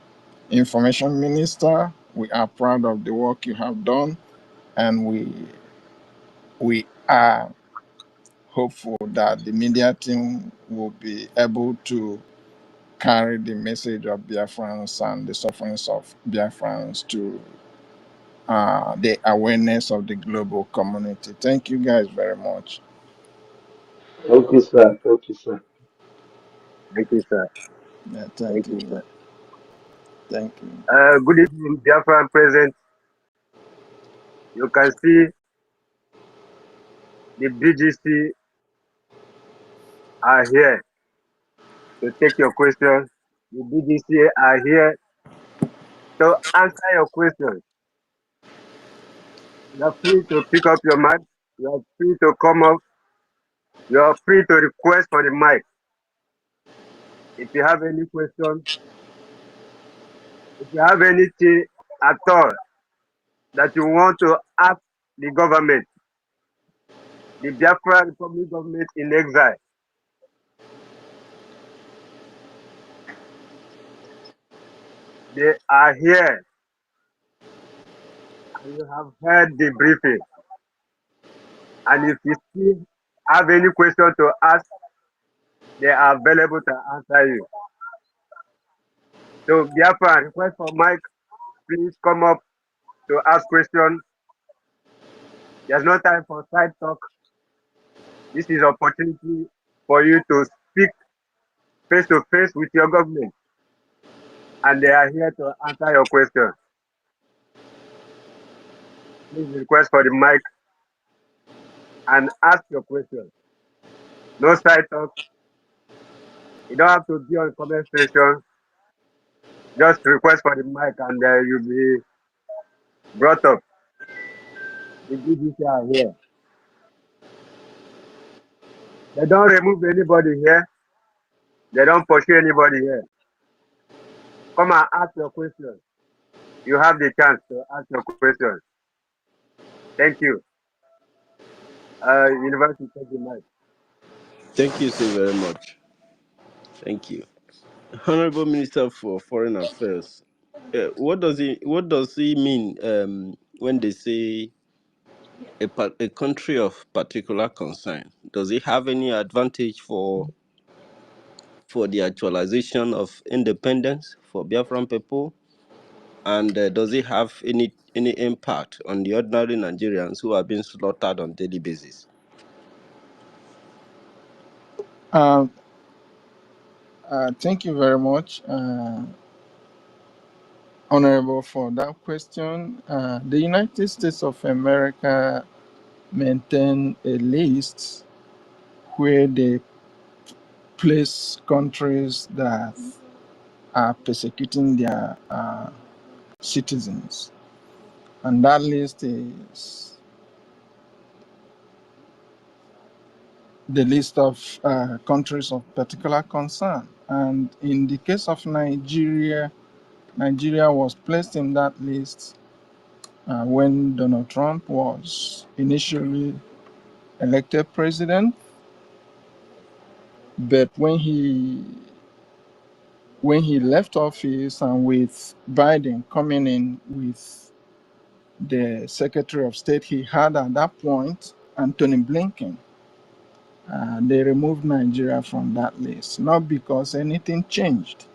information minister. We are proud of the work you have done, and we are hopeful that the media team will be able to carry the message of Biafrans and the sufferings of Biafrans to the awareness of the global community. Thank you guys very much. Thank you, sir. Thank you, sir. Thank you, sir. Yeah, Thank thank you, you. sir. Thank you. Good evening, Biafran present. You can see the BGC are here to take your questions. The BGC are here to answer your questions. You are free to pick up your mic. You are free to come up. You are free to request for the mic. If you have any question, if you have anything at all that you want to ask the government, the Biafra Republic government in exile, they are here and you have heard the briefing. And if you still have any question to ask, they are available to answer you. So Biafra, request for mic, please come up to ask questions. There's no time for side talk. This is opportunity for you to speak face to face with your government, and they are here to answer your question. Please request for the mic and ask your question. No side talk. You don't have to be on comment section. Just request for the mic and you'll be brought up. The GDC are here. They don't remove anybody here. They don't pursue anybody here. Come and ask your question. You have the chance to ask your question. Thank you. University, take the mic. Thank you so very much. Thank you. Honorable Minister for Foreign Affairs. What does he mean when they say a country of particular concern? Does it have any advantage for the actualization of independence for Biafran people? And does it have any impact on the ordinary Nigerians who are being slaughtered on daily basis? Uh, thank you very much, Honorable, for that question. The United States of America maintain a list where they place countries that are persecuting their citizens. And that list is the list of countries of particular concern. And in the case of Nigeria, Nigeria was placed in that list when Donald Trump was initially elected president. But when he when he left office and with Biden coming in with the Secretary of State he had at that point, Anthony Blinken, they removed Nigeria from that list, not because anything changed,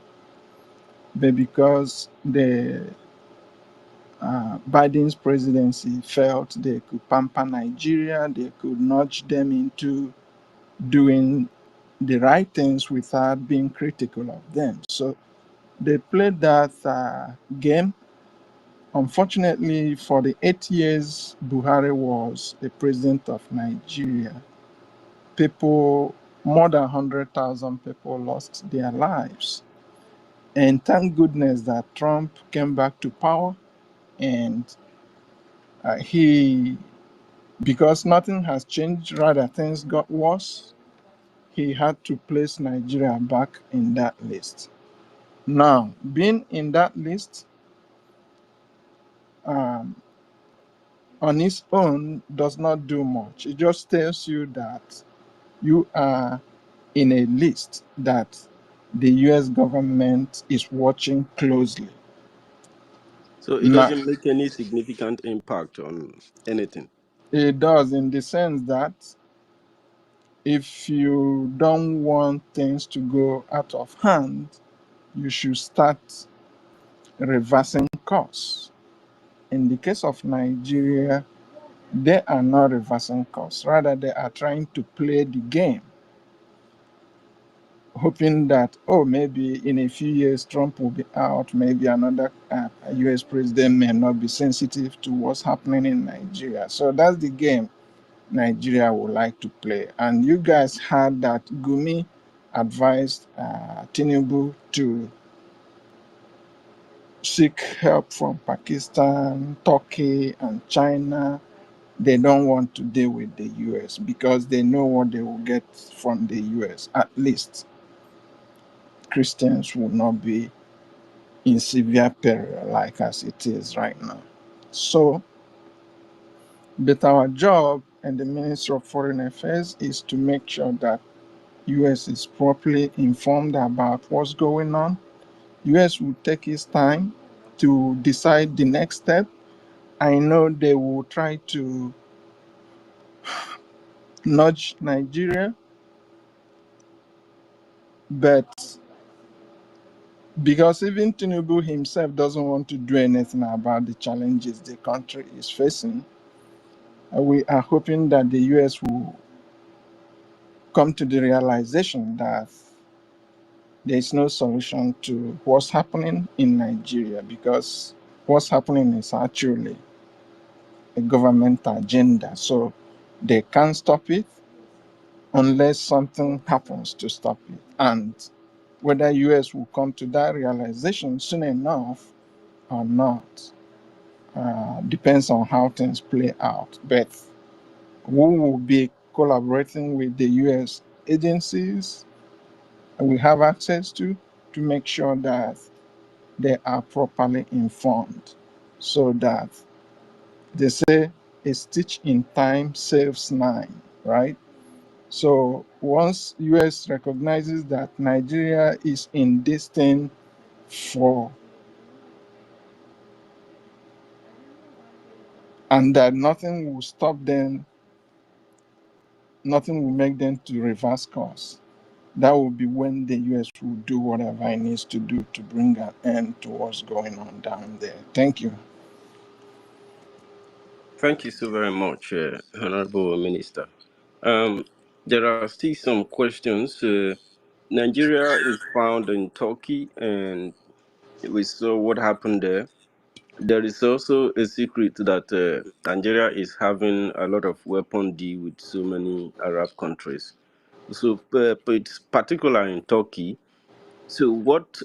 but because the Biden's presidency felt they could pamper Nigeria, they could nudge them into doing the right things without being critical of them. So they played that game. Unfortunately, for the 8 years Buhari was the president of Nigeria, people, more than 100,000 people lost their lives. And thank goodness that Trump came back to power and he, because nothing has changed, rather things got worse, he had to place Nigeria back in that list. Now, being in that list um, on its own does not do much. It just tells you that you are in a list that the US government is watching closely. So it Now, doesn't make any significant impact on anything. it does in the sense that if you don't want things to go out of hand, you should start reversing course. In the case of Nigeria, they are not reversing course. Rather, they are trying to play the game, hoping that, oh, maybe in a few years Trump will be out, maybe another US president may not be sensitive to what's happening in Nigeria. So that's the game Nigeria would like to play. And you guys heard that Gumi advised Tinubu to seek help from Pakistan, Turkey, and China. They don't want to deal with the US because they know what they will get from the US. At least Christians will not be in severe peril like as it is right now. So, but our job and the Ministry of Foreign Affairs is to make sure that US is properly informed about what's going on. US will take its time to decide the next step. I know they will try to nudge Nigeria, but because even Tinubu himself doesn't want to do anything about the challenges the country is facing, we are hoping that the US will come to the realization that there is no solution to what's happening in Nigeria because what's happening is actually a government agenda. So they can't stop it unless something happens to stop it. And whether US will come to that realization soon enough or not depends on how things play out. But we will be collaborating with the US agencies we have access to make sure that they are properly informed so that they say a stitch in time saves nine, right? So once US recognizes that Nigeria is in this thing for and that nothing will stop them, nothing will make them to reverse course. That will be when the US will do whatever it needs to do to bring an end to what's going on down there. Thank you. Thank you so very much, Honorable Minister. Um, there are still some questions. Nigeria is found in Turkey, and we saw what happened there. There is also a secret that Nigeria is having a lot of weapon deal with so many Arab countries. So, it's particular in Turkey. So, what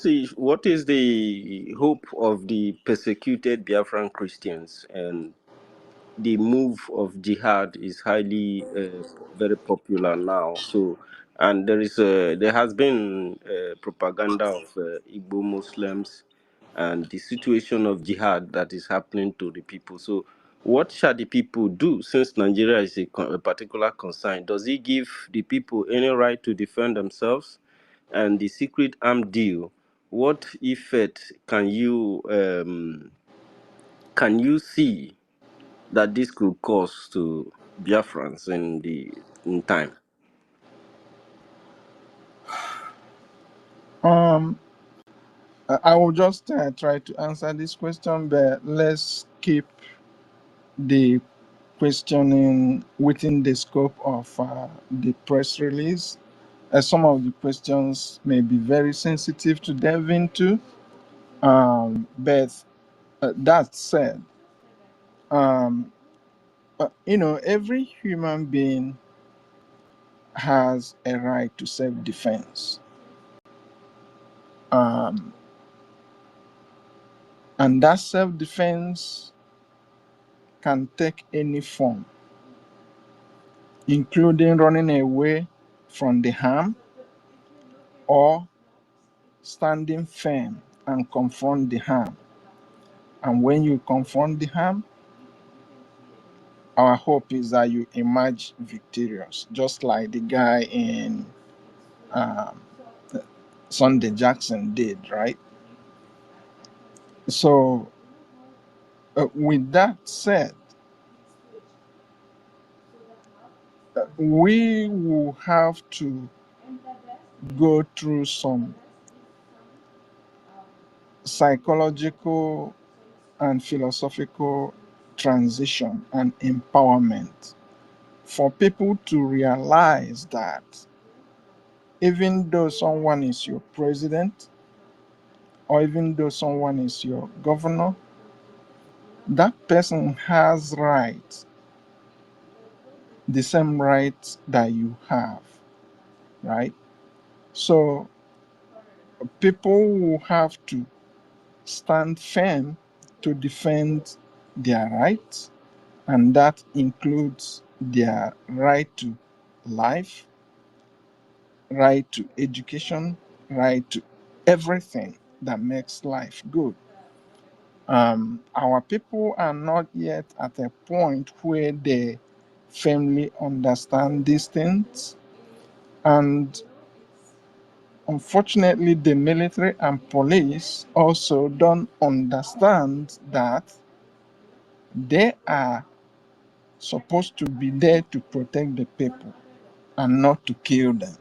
is the hope of the persecuted Biafran Christians? And the move of jihad is highly very popular now. So, and there has been propaganda of Igbo Muslims and the situation of jihad that is happening to the people. So, what shall the people do since Nigeria is a particular concern? Does it give the people any right to defend themselves? and the secret arm deal, what effect can you see that this could cause to Biafrans in time? Um, I will just try to answer this question, but let's keep the questioning within the scope of the press release. Some of the questions may be very sensitive to delve into. But that said, um, every human being has a right to self-defense, um, and that self-defense can take any form, including running away from the harm or standing firm and confront the harm. And when you confront the harm, our hope is that you emerge victorious, just like the guy in um, Sunday Jackson did, right? So, with that said, we will have to go through some psychological and philosophical transition and empowerment for people to realize that even though someone is your president or even though someone is your governor, that person has rights, the same rights that you have, right? So people will have to stand firm to defend their rights, and that includes their right to life, right to education, right to everything that makes life good. Our people are not yet at a point where they firmly understand these things, and unfortunately, the military and police also don't understand that they are supposed to be there to protect the people and not to kill them.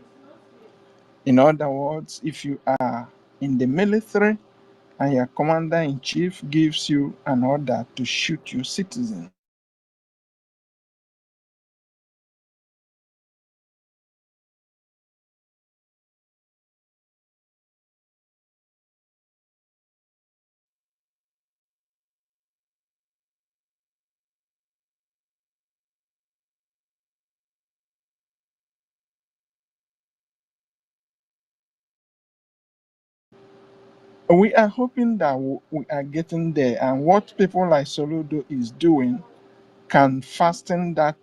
In other words, if you are in the military and your commander in chief gives you an order to shoot your citizen, we are hoping that we are getting there. And what people like Soludo is doing can fasten that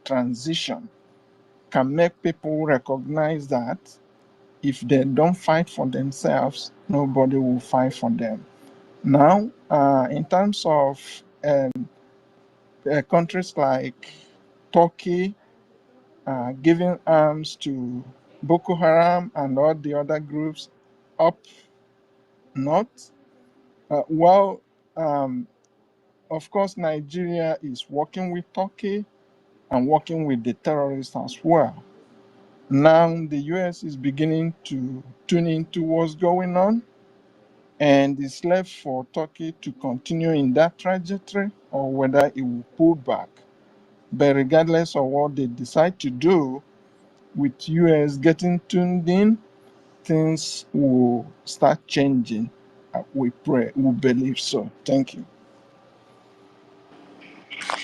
transition, can make people recognize that if they don't fight for themselves, nobody will fight for them. Now, in terms of countries like Turkey giving arms to Boko Haram and all the other groups up north, well, um, of course, Nigeria is working with Turkey and working with the terrorists as well. Now, the US is beginning to tune into what's going on, and it's left for Turkey to continue in that trajectory or whether it will pull back. But regardless of what they decide to do, with US getting tuned in, things will start changing. We pray, we believe so. Thank you.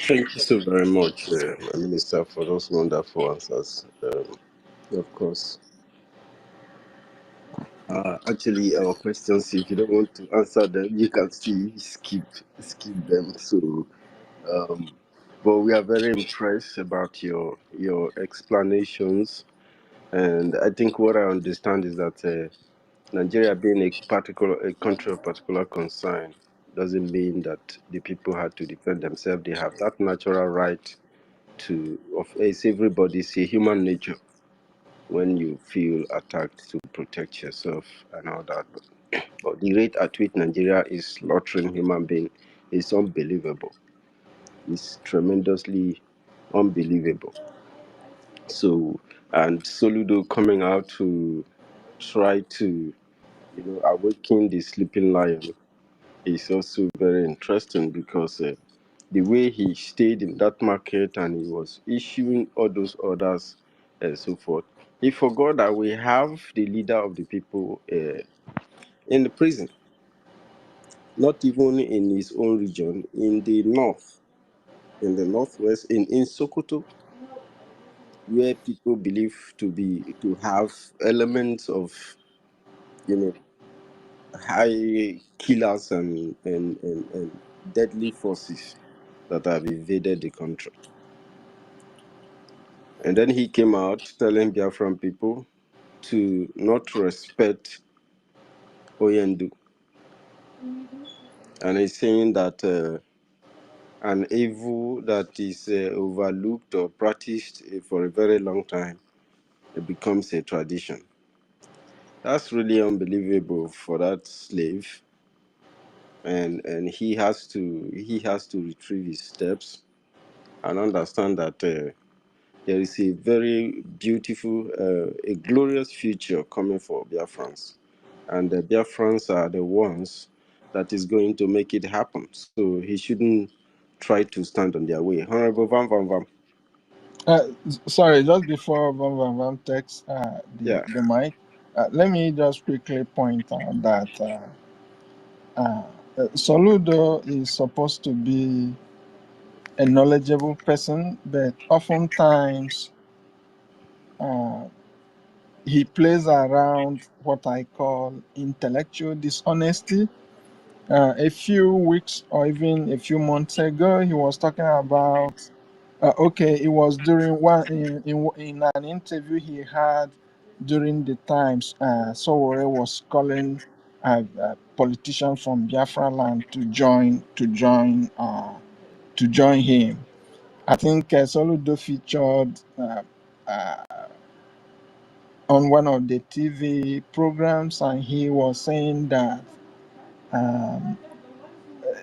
Thank you so very much, Minister, for those wonderful answers. Of course, actually, our questions, if you don't want to answer them, you can still skip them. So, um, but we are very impressed about your explanations, and I think what I understand is that Nigeria being a country of particular concern doesn't mean that the people had to defend themselves. They have that natural right to of as everybody say human nature. when you feel attacked to protect yourself and all that. But the rate at which Nigeria is slaughtering human beings is unbelievable. It's tremendously unbelievable. So, and Soludo coming out to try to, awaken the sleeping lion is also very interesting because the way he stayed in that market and he was issuing all those orders and so forth, he forgot that we have the leader of the people in the prison, not even in his own region, in the north, in the northwest, in Sokoto, where people believe to have elements of you know high killers and deadly forces that have invaded the country. And then he came out telling Biafran people to not respect Oyendu. And he's saying that an evil that is overlooked or practiced for a very long time, it becomes a tradition. That's really unbelievable for that slave. And he has to retrieve his steps and understand that there is a very beautiful, a glorious future coming for Biafrans. And the Biafrans are the ones that is going to make it happen. So he shouldn't try to stand on their way. Honorable Van Van Van. Sorry, just before Vam Vam Vam takes Yeah. the mic, let me just quickly point out that uh, Soludo is supposed to be a knowledgeable person, but oftentimes uh, he plays around what I call intellectual dishonesty. A few weeks or even a few months ago, he was talking about. Okay, it was during in an interview he had during the times. Sowore was calling a politician from Biafra land to join him. I think Soludo featured uh, on one of the TV programs, and he was saying that um,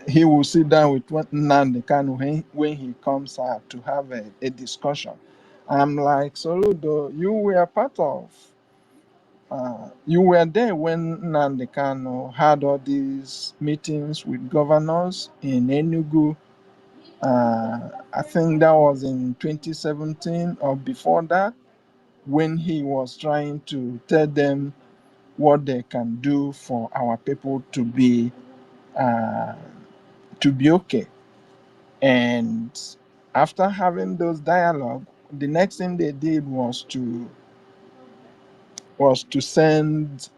he will sit down with Nnamdi Kanu when he comes out to have a discussion. I'm like, Soludo, you were there when Nnamdi Kanu had all these meetings with governors in Enugu. I think that was in 2017 or before that, when he was trying to tell them what they can do for our people uh, to be okay. And after having those dialogue, the next thing they did was to send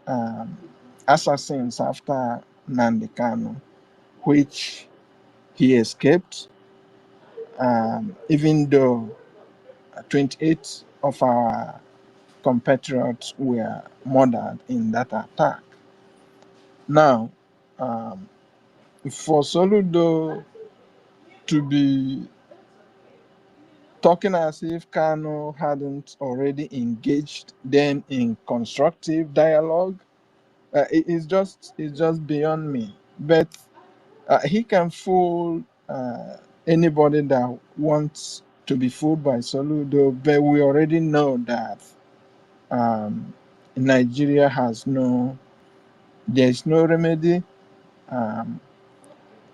assassins after Nnamdi Kanu, which he escaped. Even though 28 of our compatriots were murdered in that attack. Now, um, for Soludo to be talking as if Kano hadn't already engaged them in constructive dialogue, it's just beyond me. But he can fool anybody that wants to be fooled by Soludo. But we already know that um, Nigeria there's no remedy. Um,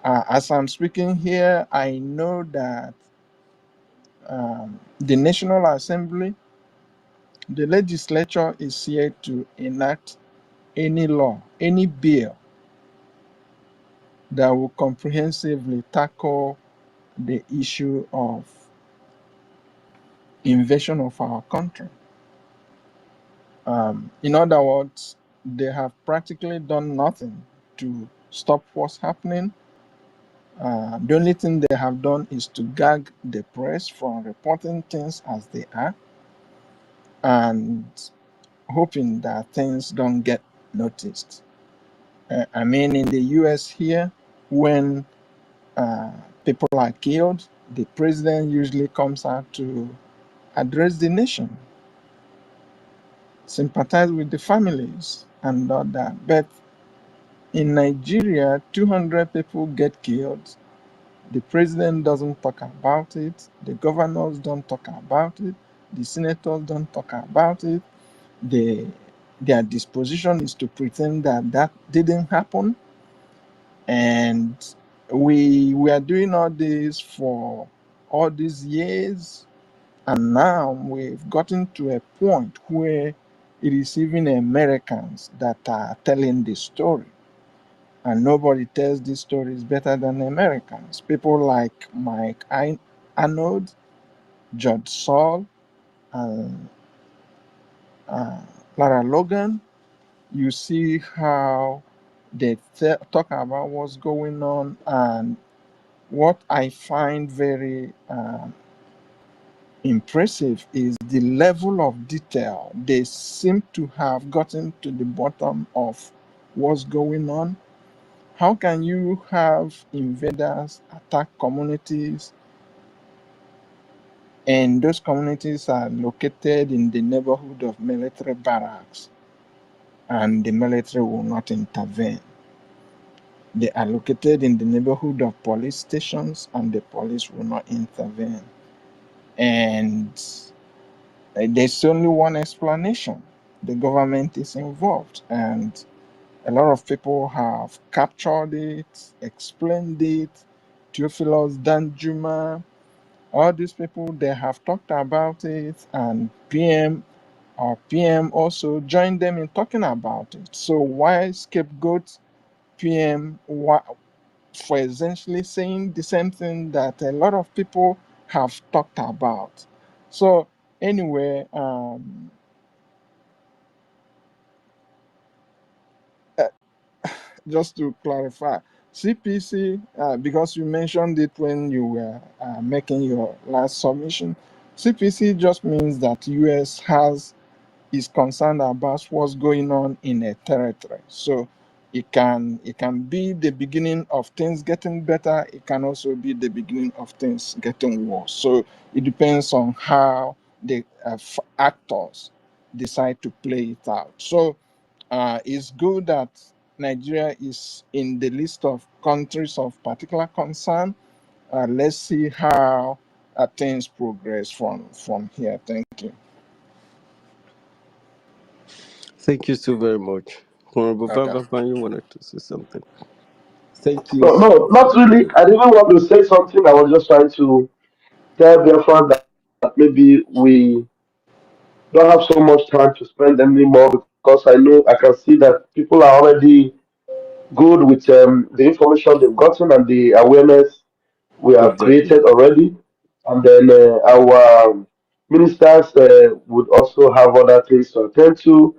as I'm speaking here, I know that the National Assembly, the legislature is here to enact any law, any bill that will comprehensively tackle the issue of invasion of our country. In other words, they have practically done nothing to stop what's happening. The only thing they have done is to gag the press from reporting things as they are and hoping that things don't get noticed. I mean, in the US here, when uh, people are killed, the president usually comes out to address the nation. sympathize with the families and all that. But in Nigeria, 200 people get killed. The president doesn't talk about it. The governors don't talk about it. The senators don't talk about it. They, their disposition is to pretend that that didn't happen. And we are doing all this for all these years, and now we've gotten to a point where it is even Americans that are telling the story. And nobody tells these stories better than Americans. People like Arnold, George Saul, and uh, Lara Logan. You see how they talk about what's going on. And what I find very impressive is the level of detail. They seem to have gotten to the bottom of what's going on. How can you have invaders attack communities, and those communities are located in the neighborhood of military barracks, and the military will not intervene? They are located in the neighborhood of police stations, and the police will not intervene. And there's only one explanation: the government is involved. And a lot of people have captured it, explained it. Theophilus Danjuma, all these people, they have talked about it, and PM also joined them in talking about it. So why scapegoat PM for essentially saying the same thing that a lot of people have talked about? So anyway, uh, just to clarify, CPC, because you mentioned it when you were making your last submission, CPC just means that US is concerned about what's going on in a territory. So it can be the beginning of things getting better. It can also be the beginning of things getting worse. So it depends on how the actors decide to play it out. So it's good that Nigeria is in the list of countries of particular concern. Let's see how things progress from here. Thank you. Thank you so very much. Honorable Okay. Baba, you wanted to say something. Thank you No, so no, not really. much. I didn't want to say something. I was just trying to tell Biafran that maybe we don't have so much time to spend anymore, because I know I can see that people are already good with the information they've gotten and the awareness we have Exactly. created already. And then our ministers would also have other things to attend to.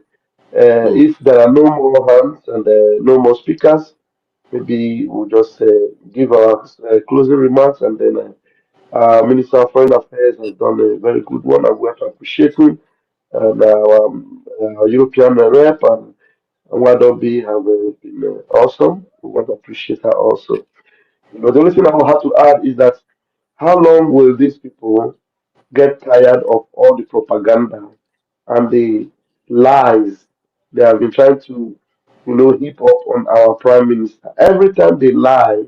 Hmm. If there are no more hands and no more speakers, maybe we'll just give our closing remarks, and then Minister of Foreign Affairs has done a very good one, and we have to appreciate him. And our European rep and Wadobi have been awesome. We want to appreciate her also. The only thing I will have to add is that how long will these people get tired of all the propaganda and the lies they have been trying to, heap up on our prime minister? Every time they lie,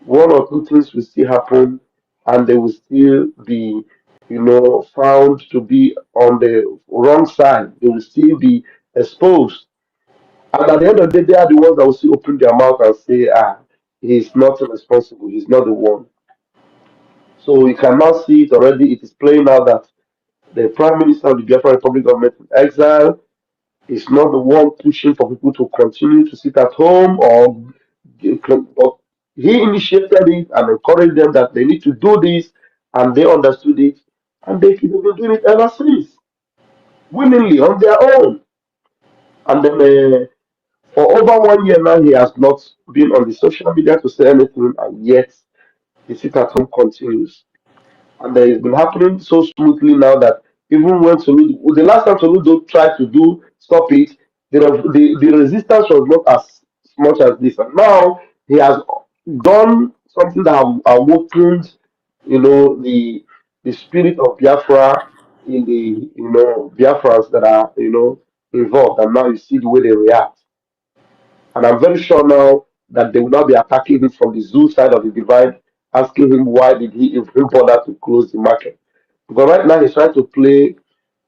one or two things will still happen, and they will still be, found to be on the wrong side. They will still be exposed. And at the end of the day, they are the ones that will still open their mouth and say, he's not responsible, he's not the one. So you can now see it already. It is playing out that the Prime Minister of the Biafra Republic government in exile is not the one pushing for people to continue to sit at home, but he initiated it and encouraged them that they need to do this, and they understood it, and they've been doing it ever since, willingly on their own. And then for over 1 year now, he has not been on the social media to say anything, and yet the sit at home continues. And it's been happening so smoothly now that even when Soludo, the last time Soludo tried to do stop it, the resistance was not as much as this. And now he has done something that have awakened, the spirit of Biafra in the Biafrans that are involved, and now you see the way they react. And I'm very sure now that they will not be attacking him from the zoo side of the divide, asking him why did he even bother to close the market. Because right now he's trying to play,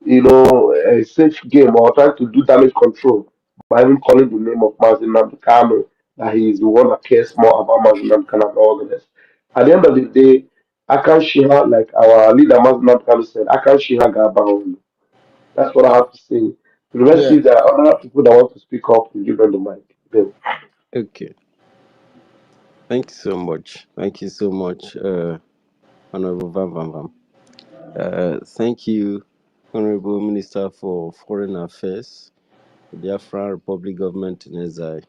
a safe game or trying to do damage control by even calling the name of Mazin Kano, that he is the one that cares more about Mazin Kano and all the rest. At the end of the day, Akan Shiha, like our leader Mazin Kano said, Akan Shiha Gabaon. That's what I have to say. The rest, Yeah. if there are other people that want to speak up, we give them the mic. Bill. Okay. Thank you so much. Thank you so much, Honorable Van Van Van. Thank you, Honorable Minister for Foreign Affairs, Biafra Republic Government in Exile.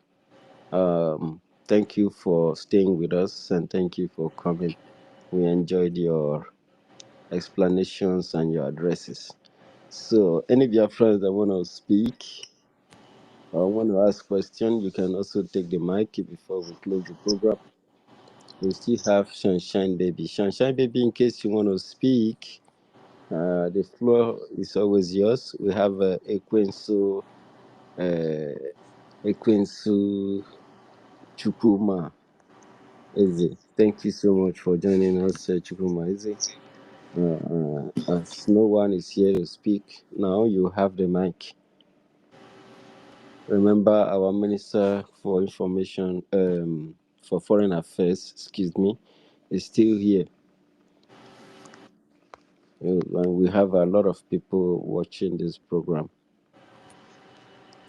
Thank you for staying with us and thank you for coming. We enjoyed your explanations and your addresses. So, any Biafrans that want to speak or want to ask questions, you can also take the mic before we close the program. We still have Sunshine Baby. Sunshine Baby, in case you want to speak, the floor is always yours. We have uh, Ekwensu Chukuma Eze. Thank you so much for joining us, Chukuma Eze. As no one is here to speak, now you have the mic. Remember, our Minister for Information, for Foreign Affairs, excuse me, is still here. And we have a lot of people watching this program.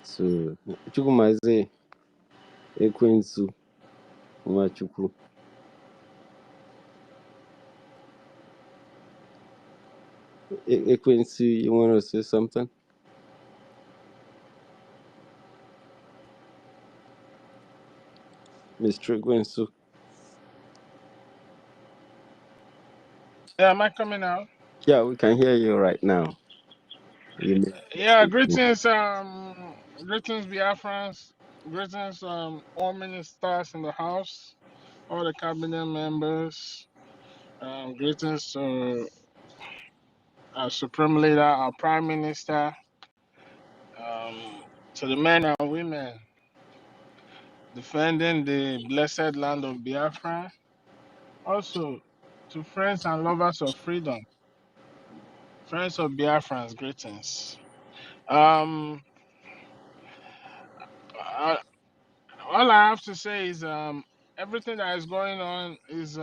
So, Chukwumaze Ekwensu Nwachukwu. Ekwensu, you want to say something? Mr. Ekwensu. Yeah, am I coming out? Yeah, we can hear you right now. You may Yeah, speak. greetings, Biafrans. Greetings, all ministers in the house, all the cabinet members. Greetings to our Supreme Leader, our Prime Minister, to the men and women defending the blessed land of Biafra. Also, to friends and lovers of freedom, friends of Biafrans, greetings. Um, all I have to say is everything that is going on is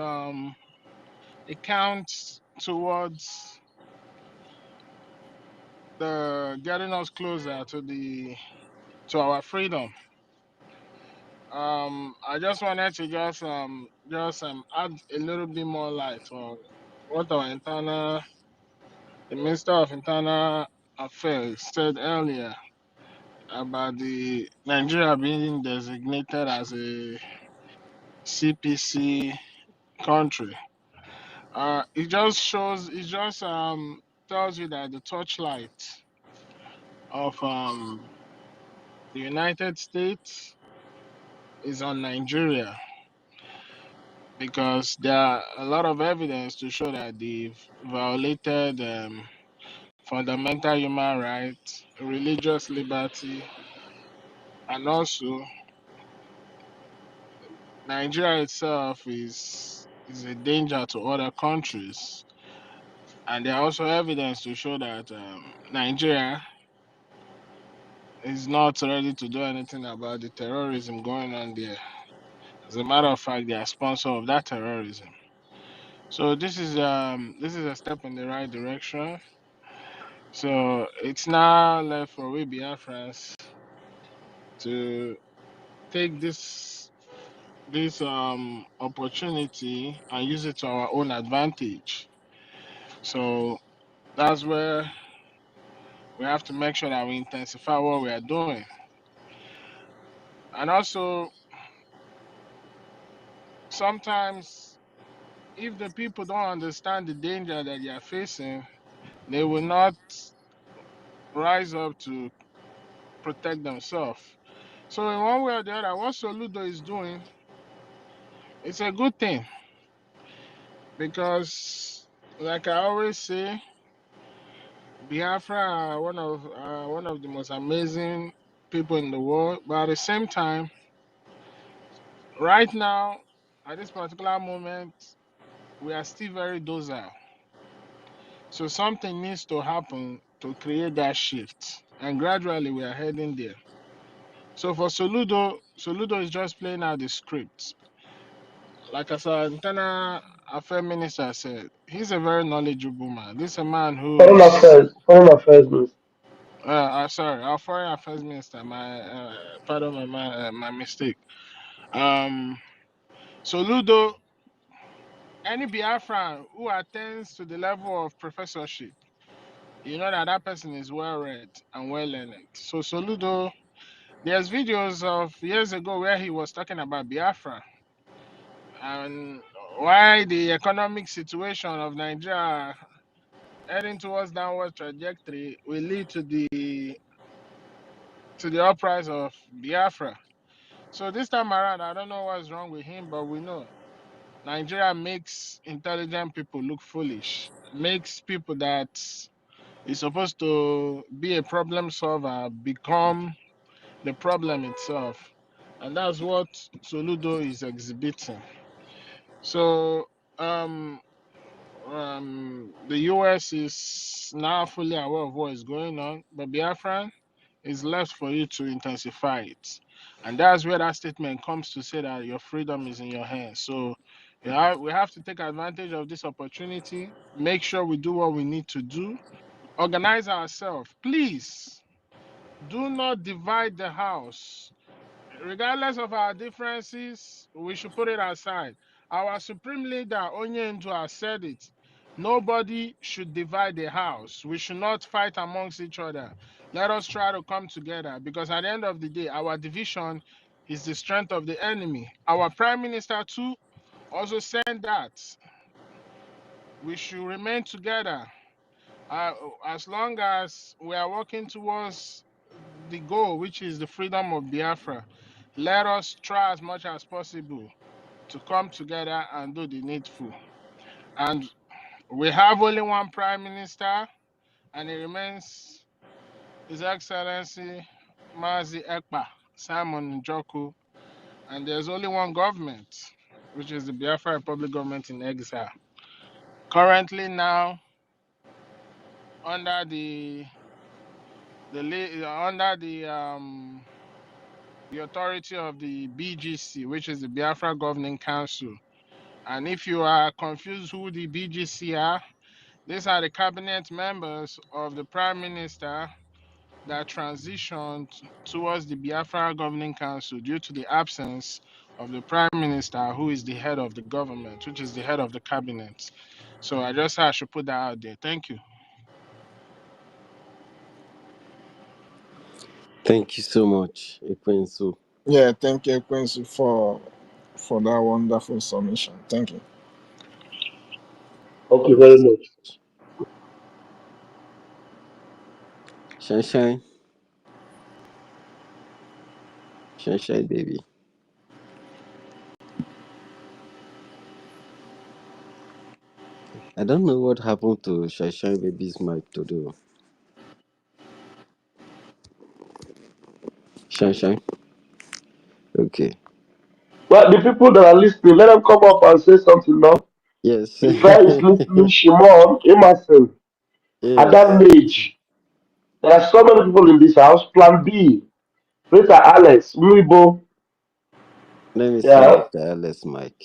it counts towards the getting us closer to our freedom. I just wanted to just add a little bit more light on what the Minister of Internal Affairs said earlier about the Nigeria being designated as a CPC country. It just tells you that the torchlight of the United States is on Nigeria because there are a lot of evidence to show that they've violated fundamental human rights, religious liberty, and also Nigeria itself is a danger to other countries. And there are also evidence to show that Nigeria is not ready to do anything about the terrorism going on there. As a matter of fact, they are sponsor of that terrorism. So this is a step in the right direction. So it's now left for we Biafrans to take this opportunity and use it to our own advantage. So that's where we have to make sure that we intensify what we are doing. And also sometimes if the people don't understand the danger that they are facing, they will not rise up to protect themselves. So in one way or the other, what Soludo is doing, it's a good thing because, like I always say, Biafra are one of the most amazing people in the world, but at the same time, right now, at this particular moment, we are still very docile. So something needs to happen to create that shift, and gradually we are heading there. So for Soludo, Soludo is just playing out the script. Like as our internal affairs minister said, he's a very knowledgeable man. This is a man Foreign who's affairs, foreign affairs, Minister. sorry, our foreign affairs minister. My pardon my mistake. Um, Soludo, any Biafran who attends to the level of professorship, you know that that person is well read and well learned. So Soludo, there's videos of years ago where he was talking about Biafra and why the economic situation of Nigeria heading towards downward trajectory will lead to the uprise of Biafra. So this time around, I don't know what's wrong with him, but we know Nigeria makes intelligent people look foolish, makes people that is supposed to be a problem solver become the problem itself. And that's what Soludo is exhibiting. So the US is now fully aware of what is going on, but Biafran is left for you to intensify it. And that's where that statement comes to say that your freedom is in your hands. So we have to take advantage of this opportunity, make sure we do what we need to do, organize ourselves. Please do not divide the house. Regardless of our differences, we should put it aside. Our supreme leader, Onyendu, has said it. Nobody should divide the house. We should not fight amongst each other. Let us try to come together because at the end of the day, our division is the strength of the enemy. Our prime minister, too, also said that we should remain together uh, as long as we are working towards the goal, which is the freedom of Biafra. Let us try as much as possible to come together and do the needful. And we have only one prime minister, and it remains His Excellency Mazi Ekpa, Simon Njoku. And there's only one government, which is the Biafra Republic government in exile. Currently now under the authority of the BGC, which is the Biafra Governing Council. And if you are confused who the BGC are, these are the cabinet members of the Prime Minister that transitioned towards the Biafra Governing Council due to the absence of the Prime Minister, who is the head of the government, which is the head of the cabinet. So I just thought I should put that out there. Thank you. Thank you so much, Ekwensu. Yeah, thank you, Quincy, for that wonderful submission. Thank you. Thank you very much. Shine, shine, shine, shine, baby. I don't know what happened to Shine, shine, baby's mic today. Shine, shine. Okay. Well, the people that are listening, let them come up and say something now. Yes. Ifa is listening, Shimon, Emerson, Adam Yes. Mage. There are so many people in this house. Plan B, Peter Alex, Muibo. Let me see Yeah. Mr. Alice Mike.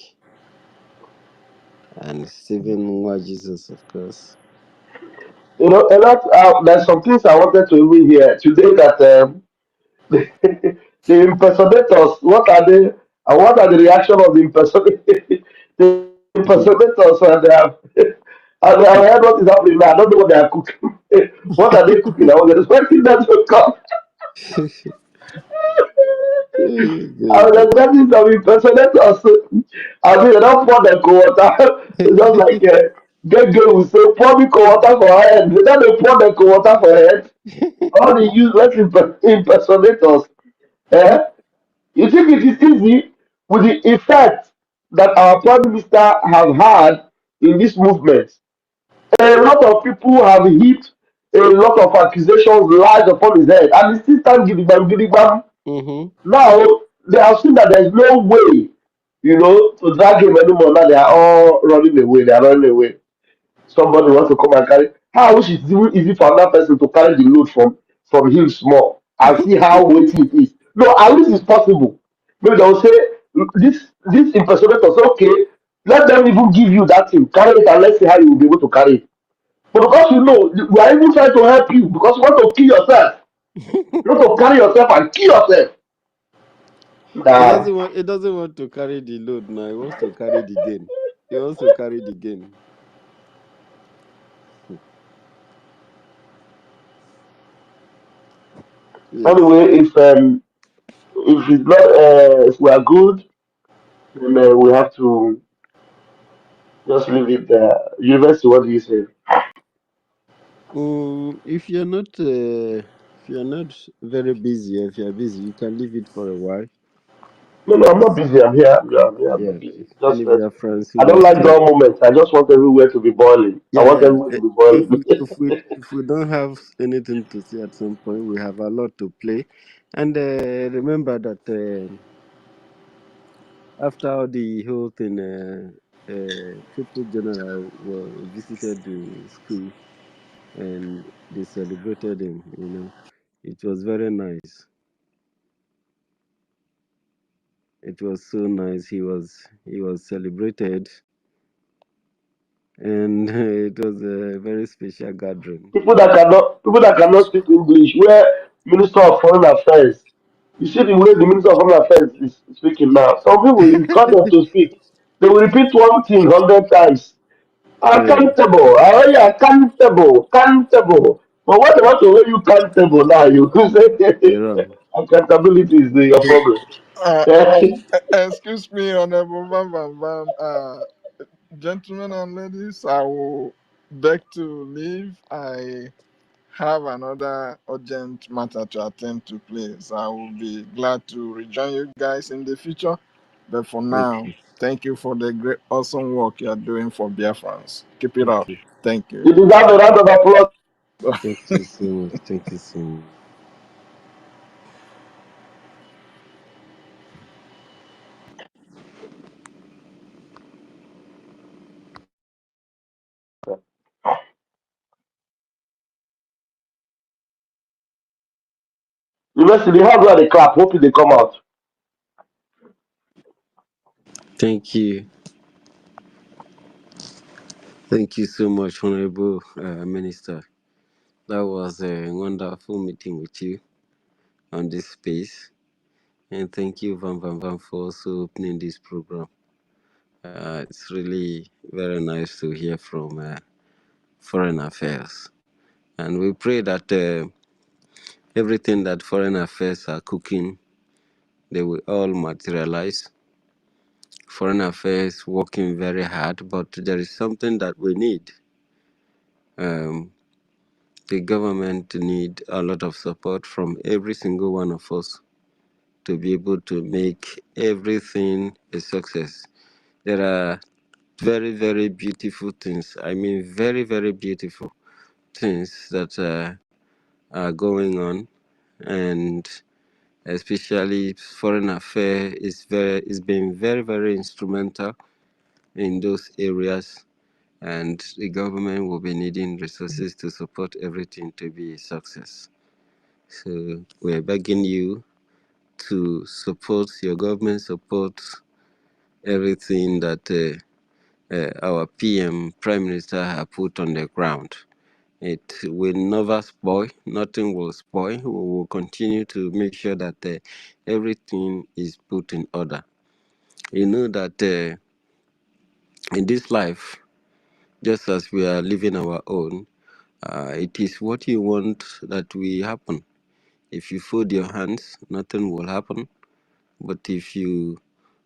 And Stephen Nwa Jesus, of course. You know, a lot. There's some things I wanted to even hear today that the impersonators. What are they? And what are the reaction of the impersonators? The impersonators and they have. And I heard what is happening now. I don't know what they are cooking. What are they cooking? I was expecting them to come. I was Good. expecting some impersonators. I mean, they don't pour the cold water. It's just like get girl will say, pour me cold water for her head. They don't pour the cold water for her head. All the useless impersonators. Eh? You think it is easy with the effect that our prime minister have had in this movement? A lot of people have hit a lot of accusations lies upon his head, and he still stand gidigbam gidigbam. Mm-hmm. Now they have seen that there's no way, to drag him anymore. Now they are all running away. They are running away. Somebody wants to come and carry. How I wish it's even easy for another person to carry the load from him small and see how weighty it is. No, at least it's possible. Maybe they'll say this impersonator say, okay, let them even give you that thing, carry it, and let's see how you will be able to carry it. But because we are even trying to help you because you want to kill yourself. You want to carry yourself and kill yourself. He Nah, doesn't want. He doesn't want to carry the load now. He wants to carry the gain. He wants to carry the gain. Yes. anyway, if it's not if we are good, then we have to just leave it there. University, what do you say? If you're not very busy, if you're busy, you can leave it for a while. No, no, I'm not busy. I'm here. I'm here. I'm Yeah. not busy. If Just any of your friends I who are don't like still, dull moments. I just want everywhere to be boiling. I yeah, want yeah. everywhere to be If boiling. we if we if we don't have anything to say at some point, we have a lot to play. And remember that after the whole thing, Triple General visited the school and they celebrated him. It was very nice. It was so nice. He was celebrated, and it was a very special gathering. People that cannot speak English, where Minister of Foreign Affairs, you see the way the Minister of Foreign Affairs is speaking now. Some people it's cut them to speak. They will repeat one thing 100 times. Yeah, Accountable. Oh yeah, accountable. Accountable. But what about the way you accountable now? You say you're wrong. accountability is your problem. Uh, excuse me, Honorable Bam Bam Bam. Gentlemen and ladies, I will beg to leave. I have another urgent matter to attend to, please. I will be glad to rejoin you guys in the future. But for now, Okay, thank you for the great, awesome work you are doing for Biafrans. Keep it up. okay. Thank you. You deserve a round of applause. Thank you so much. Thank you so much. University, how do they clap? Hope they come out. Thank you. Thank you so much, Honorable Minister. That was a wonderful meeting with you on this space. And thank you, Van Van Van, for also opening this program. It's really very nice to hear from Foreign Affairs. And we pray that everything that Foreign Affairs are cooking, they will all materialize. Foreign Affairs working very hard, but there is something that we need. Um, the government need a lot of support from every single one of us to be able to make everything a success. There are very, very beautiful things. I mean, very, very beautiful things that are going on, and especially foreign affairs is being very, very instrumental in those areas, and the government will be needing resources to support everything to be a success. So we're begging you to support your government, support everything that our PM, Prime Minister, have put on the ground. It will never spoil, nothing will spoil. We will continue to make sure that everything is put in order. You know that in this life, just as we are living our own, it is what you want that will happen. If you fold your hands, nothing will happen. But if you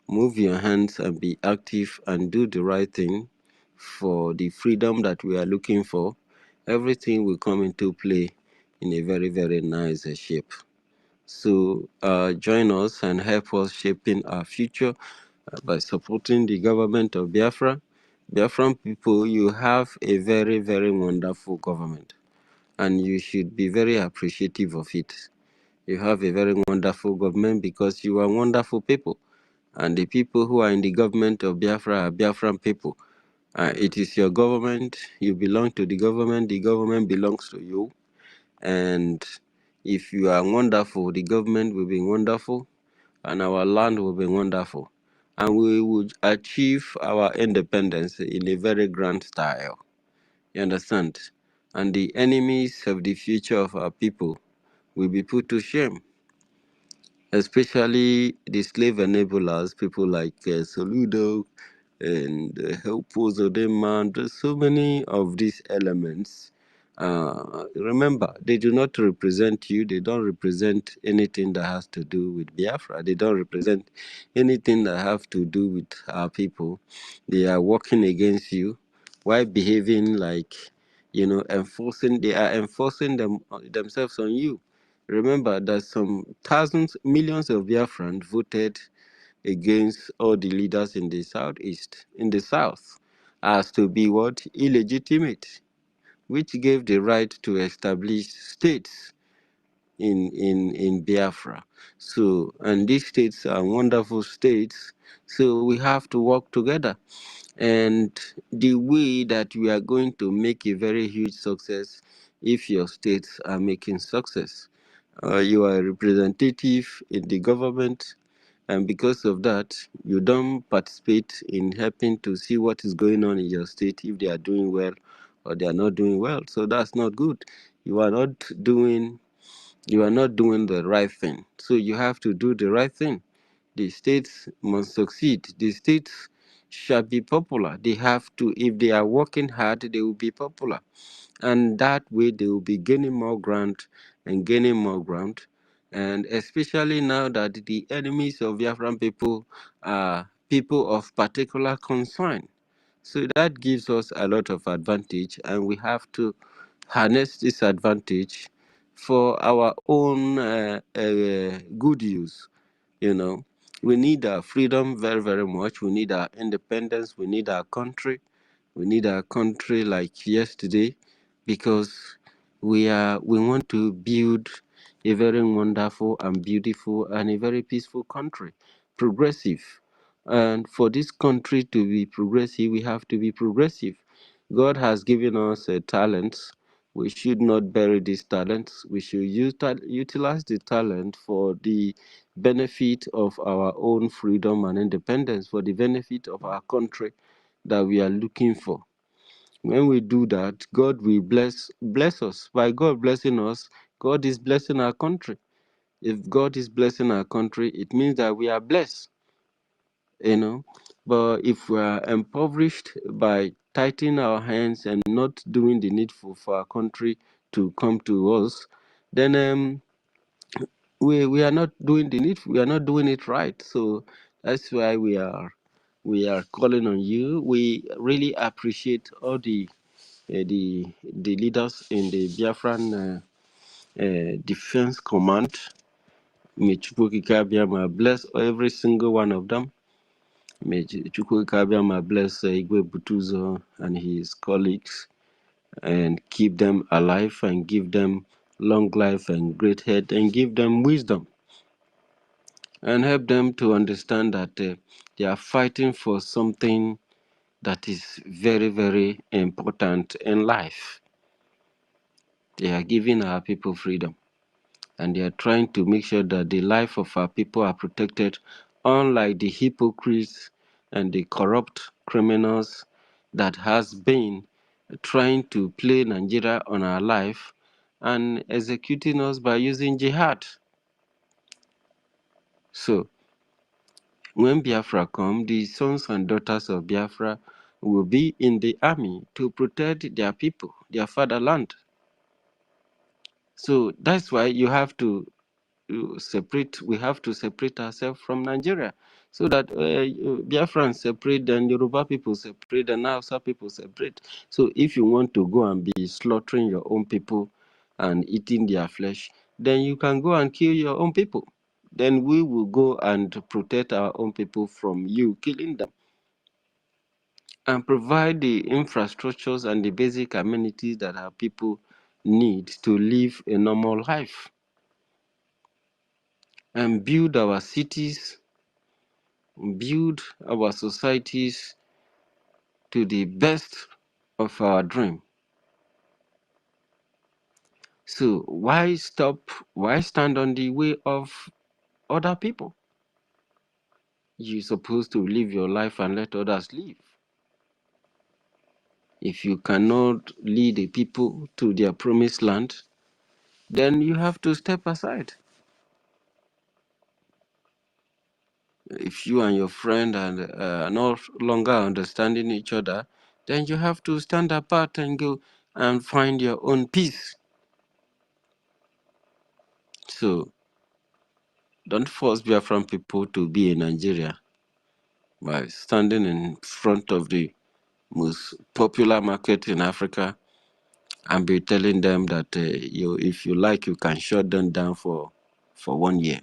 move your hands and be active and do the right thing for the freedom that we are looking for, everything will come into play in a very, very nice shape. So join us and help us shaping our future by supporting the government of Biafra. Biafran people, you have a very, very wonderful government. and you should be very appreciative of it. You have a very wonderful government because you are wonderful people, and the people who are in the government of Biafra are Biafran people. It is your government, you belong to the government belongs to you, and if you are wonderful, the government will be wonderful, and our land will be wonderful, and we will achieve our independence in a very grand style. You understand? And the enemies of the future of our people will be put to shame, especially the slave enablers, people like Soludo and Helpos of them, and so many of these elements. Remember, they do not represent you. They don't represent anything that has to do with Biafra. They don't represent anything that have to do with our people. They are working against you while behaving like, they are enforcing themselves on you. Remember that some thousands, millions of Biafrans voted against all the leaders in the south, as to be what? Illegitimate, which gave the right to establish states in Biafra. So, and these states are wonderful states, so we have to work together. And the way that we are going to make a very huge success, if your states are making success, you are a representative in the government, and because of that, you don't participate in helping to see what is going on in your state, if they are doing well or they are not doing well. So that's not good. You are not doing the right thing. So you have to do the right thing. The states must succeed. The states shall be popular. They have to, if they are working hard, they will be popular, and that way they will be gaining more ground and gaining more ground. And especially now that the enemies of Biafran people are people of particular concern, so that gives us a lot of advantage, and we have to harness this advantage for our own good use. You know, we need our freedom very, very much. We need our independence. We need our country. We need our country like yesterday, because we want to build a very wonderful and beautiful and a very peaceful country, progressive. And for this country to be progressive, we have to be progressive. God has given us talents. We should not bury these talents. We should utilize the talent for the benefit of our own freedom and independence, for the benefit of our country that we are looking for. When we do that, God will bless us. By God blessing us, God is blessing our country. If God is blessing our country, it means that we are blessed, you know. But if we are impoverished by tightening our hands and not doing the needful for our country to come to us, then we are not doing the needful. We are not doing it right. So that's why we are calling on you. We really appreciate all the leaders in the Biafran Defense Command. May Chukwuka Abiyama bless every single one of them. May Chukwuka Abiyama bless Igwe Butuzo and his colleagues, and keep them alive and give them long life and great health, and give them wisdom, and help them to understand that they are fighting for something that is very, very important in life. They are giving our people freedom, and they are trying to make sure that the life of our people are protected, unlike the hypocrites and the corrupt criminals that has been trying to play Nigeria on our life and executing us by using jihad. So when Biafra come, the sons and daughters of Biafra will be in the army to protect their people, their fatherland. So that's why we have to separate ourselves from Nigeria, so that Biafrans separate, then Yoruba people separate, and Hausa people separate. So if you want to go and be slaughtering your own people and eating their flesh, then you can go and kill your own people. Then we will go and protect our own people from you killing them, and provide the infrastructures and the basic amenities that our people need to live a normal life and build our cities, build our societies to the best of our dream. So why stand on the way of other people? You're supposed to live your life and let others live. If you cannot lead the people to their promised land, then you have to step aside. If you and your friend are no longer understanding each other, then you have to stand apart and go and find your own peace. So don't force Biafran people to be in Nigeria by standing in front of the most popular market in Africa and be telling them that if you like, you can shut them down for 1 year.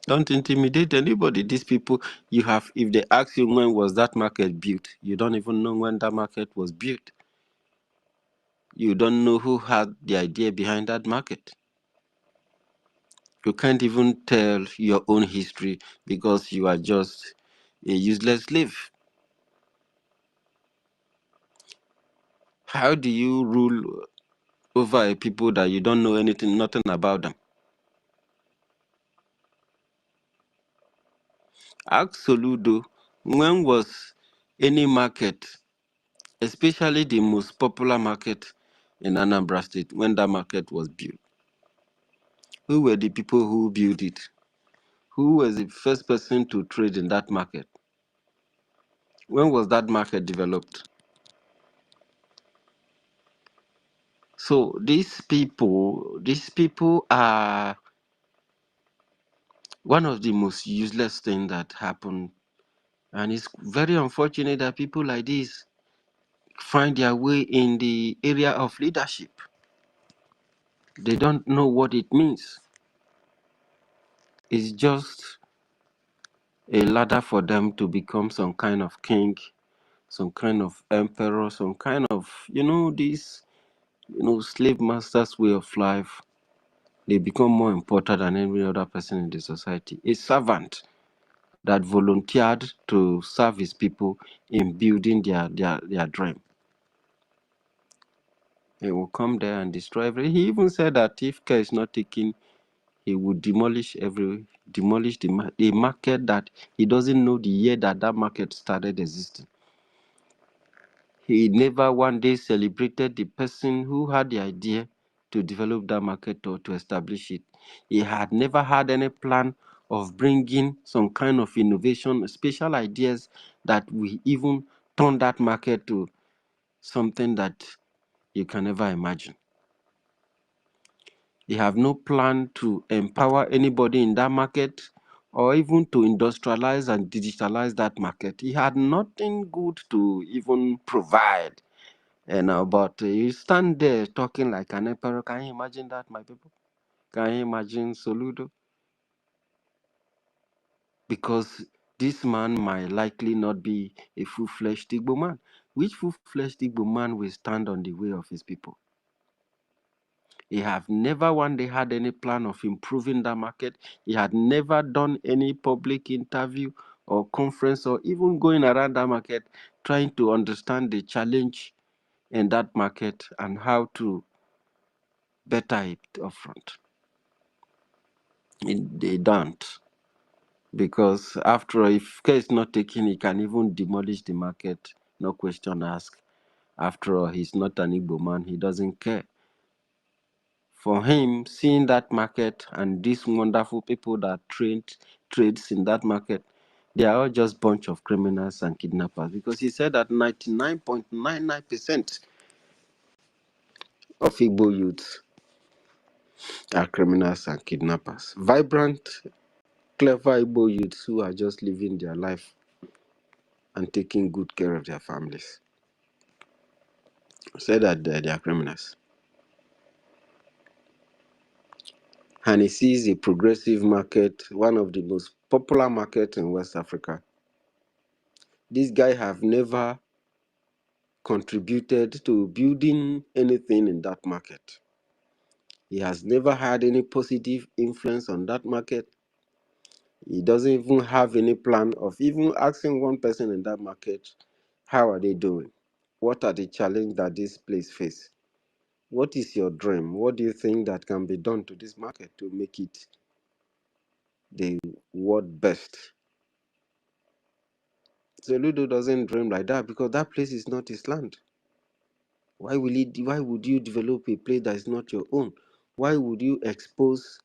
Don't intimidate anybody. These people, if they ask you when was that market built, you don't even know when that market was built. You don't know who had the idea behind that market. You can't even tell your own history because you are just a useless slave. How do you rule over a people that you don't know nothing about them? Ask Soludo, when was any market, especially the most popular market in Anambra State, when that market was built? Who were the people who built it? Who was the first person to trade in that market? When was that market developed? So these people are one of the most useless things that happened. And it's very unfortunate that people like this find their way in the area of leadership. They don't know what it means. It's just a ladder for them to become some kind of king, some kind of emperor, some kind of, this, slave master's way of life. They become more important than every other person in the society. A servant that volunteered to serve his people in building their dream. He will come there and destroy everything. He even said that if care is not taken, he would demolish the market that he doesn't know the year that market started existing. He never one day celebrated the person who had the idea to develop that market or to establish it. He had never had any plan of bringing some kind of innovation, special ideas that will even turn that market to something that you can never imagine. They have no plan to empower anybody in that market or even to industrialize and digitalize that market. He had nothing good to even provide. But you stand there talking like an emperor. Can you imagine that, my people? Can you imagine Soludo? Because this man might likely not be a full-fledged Igbo man. Which full-fledged Igbo man will stand on the way of his people? He have never one day had any plan of improving that market. He had never done any public interview or conference or even going around that market trying to understand the challenge in that market and how to better it upfront. They don't. Because after all, if care is not taken, he can even demolish the market, no question asked. After all, he's not an Igbo man, he doesn't care. For him, seeing that market and these wonderful people that trades in that market, they are all just bunch of criminals and kidnappers. Because he said that 99.99% of Igbo youths are criminals and kidnappers. Vibrant, clever Igbo youths who are just living their life and taking good care of their families. Said that they are criminals. And he sees a progressive market, one of the most popular markets in West Africa. This guy have never contributed to building anything in that market. He has never had any positive influence on that market. He doesn't even have any plan of even asking one person in that market, how are they doing? What are the challenges that this place face? What is your dream? What do you think that can be done to this market to make it the world best? So Ludo doesn't dream like that because that place is not his land. Why would you develop a place that is not your own? Why would you expose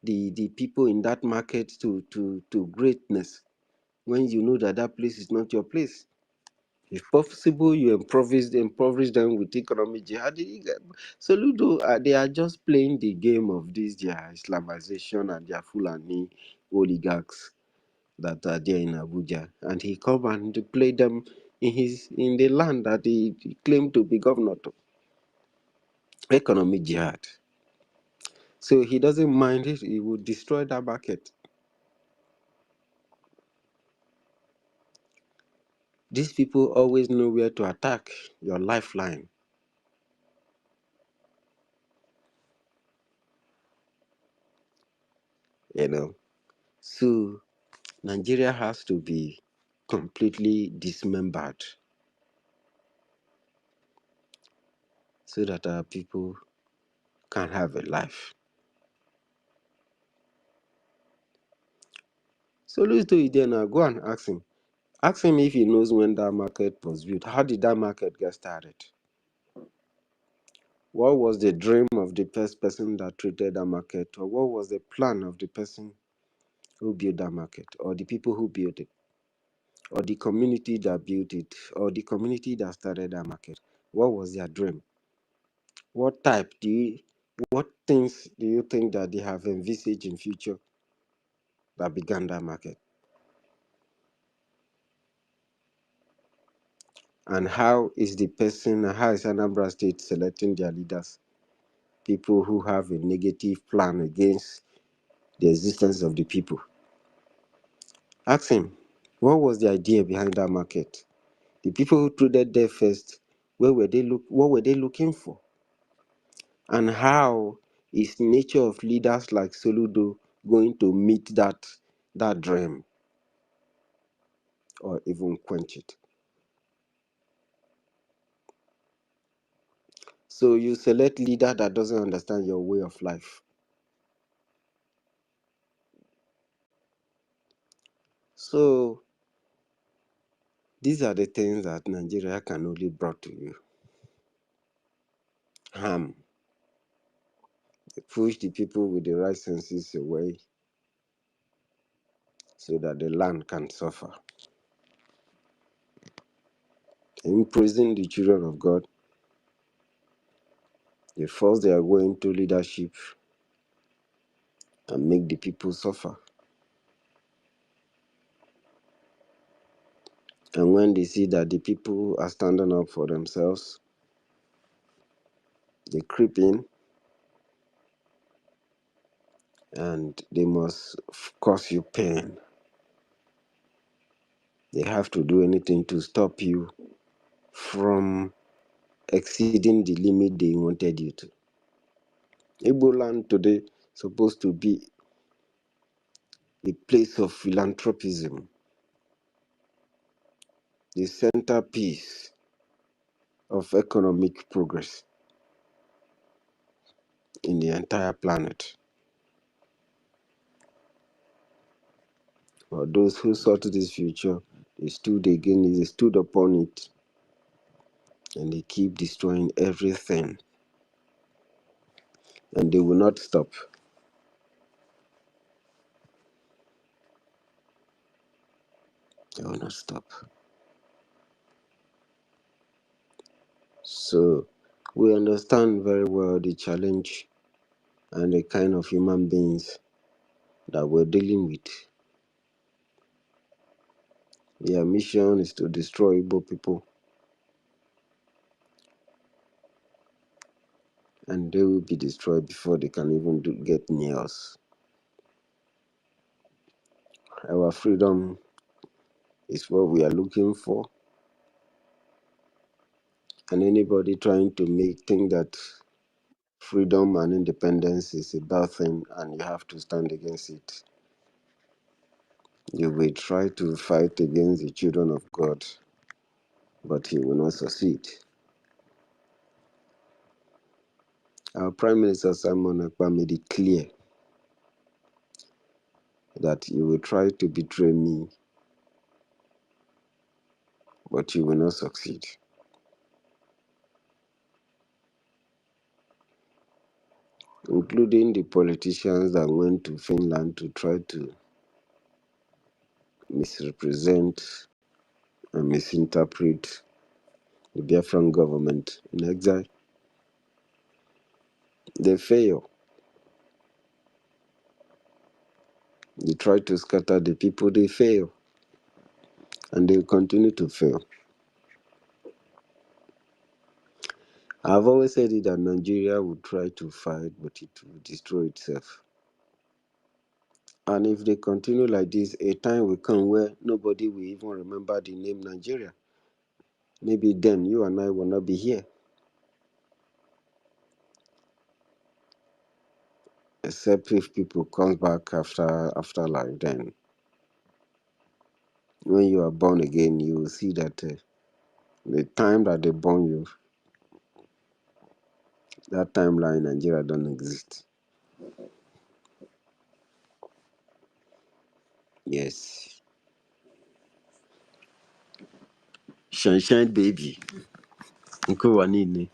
the people in that market to greatness when you know that that place is not your place? If possible, you impoverish them with economic jihad. So Ludo, they are just playing the game of this their Islamization and their Fulani oligarchs that are there in Abuja, and he come and play them in the land that he claimed to be governor to. Economic jihad. So he doesn't mind it. He will destroy that market. These people always know where to attack your lifeline. You know, so Nigeria has to be completely dismembered so that our people can have a life. So let's do it then. Now go and ask him. Ask him if he knows when that market was built. How did that market get started? What was the dream of the first person that treated that market? Or what was the plan of the person who built that market? Or the people who built it? Or the community that built it? Or the community that started that market? What was their dream? What things do you think that they have envisaged in future that began that market? And how is Anambra State selecting their leaders? People who have a negative plan against the existence of the people. Ask him, what was the idea behind that market? The people who traded there first, what were they looking for? And how is nature of leaders like Soludo going to meet that dream or even quench it? So you select leader that doesn't understand your way of life. So these are the things that Nigeria can only bring to you. Harm. They push the people with the right senses away so that the land can suffer. They imprison the children of God. They force their way into leadership and make the people suffer. And when they see that the people are standing up for themselves, they creep in and they must cause you pain. They have to do anything to stop you from exceeding the limit they wanted you to. Igbo land today supposed to be a place of philanthropism, the centerpiece of economic progress in the entire planet. But those who sought this future, they stood upon it, and they keep destroying everything, and they will not stop. They will not stop. So we understand very well the challenge and the kind of human beings that we're dealing with. Their mission is to destroy Igbo people, and they will be destroyed before they can even get near us. Our freedom is what we are looking for, And anybody trying to think that freedom and independence is a bad thing and you have to stand against it, you will try to fight against the children of God, but he will not succeed. Our Prime Minister Simon Ekpa made it clear that you will try to betray me, but you will not succeed. Including the politicians that went to Finland to try to misrepresent and misinterpret the Biafran government in exile. They fail. They try to scatter the people, they fail. And they continue to fail. I've always said it that Nigeria would try to fight, but it will destroy itself. And if they continue like this, a time will come where nobody will even remember the name Nigeria. Maybe then you and I will not be here. Except if people come back after life, then when you are born again, you will see that the time that they born you, that timeline in Nigeria don't exist. Yes. Shine baby. Uncle Wanini.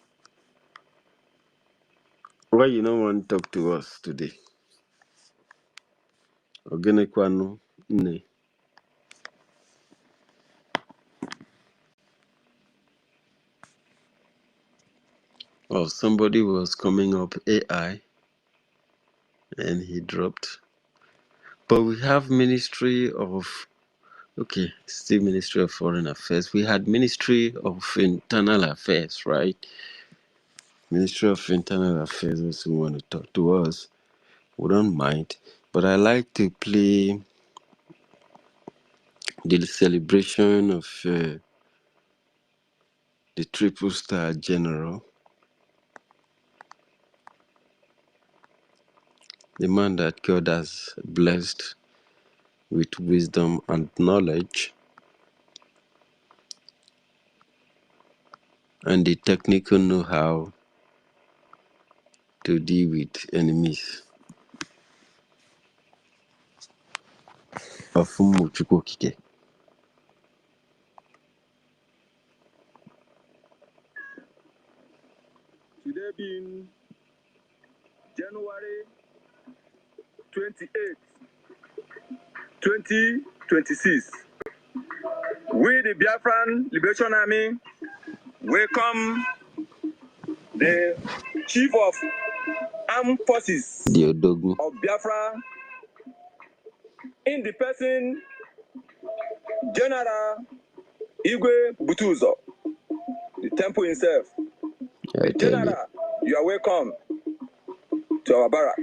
Why you don't want to talk to us today? Ogene Kwanu Nne. Oh, somebody was coming up AI and he dropped. But we have Ministry of still Ministry of Foreign Affairs. We had Ministry of Internal Affairs, right? Ministry of Internal Affairs also want to talk to us. We don't mind. But I like to play the celebration of the Triple Star General, the man that God has blessed with wisdom and knowledge and the technical know-how to deal with enemies of Umuchukokike. Today being January 28, 2026, we, the Biafran Liberation Army, welcome the Chief of Armed Forces Diodogu. of Biafra in the person General Igwe Butuzo, the temple himself. I tell General, you are welcome to our barrack.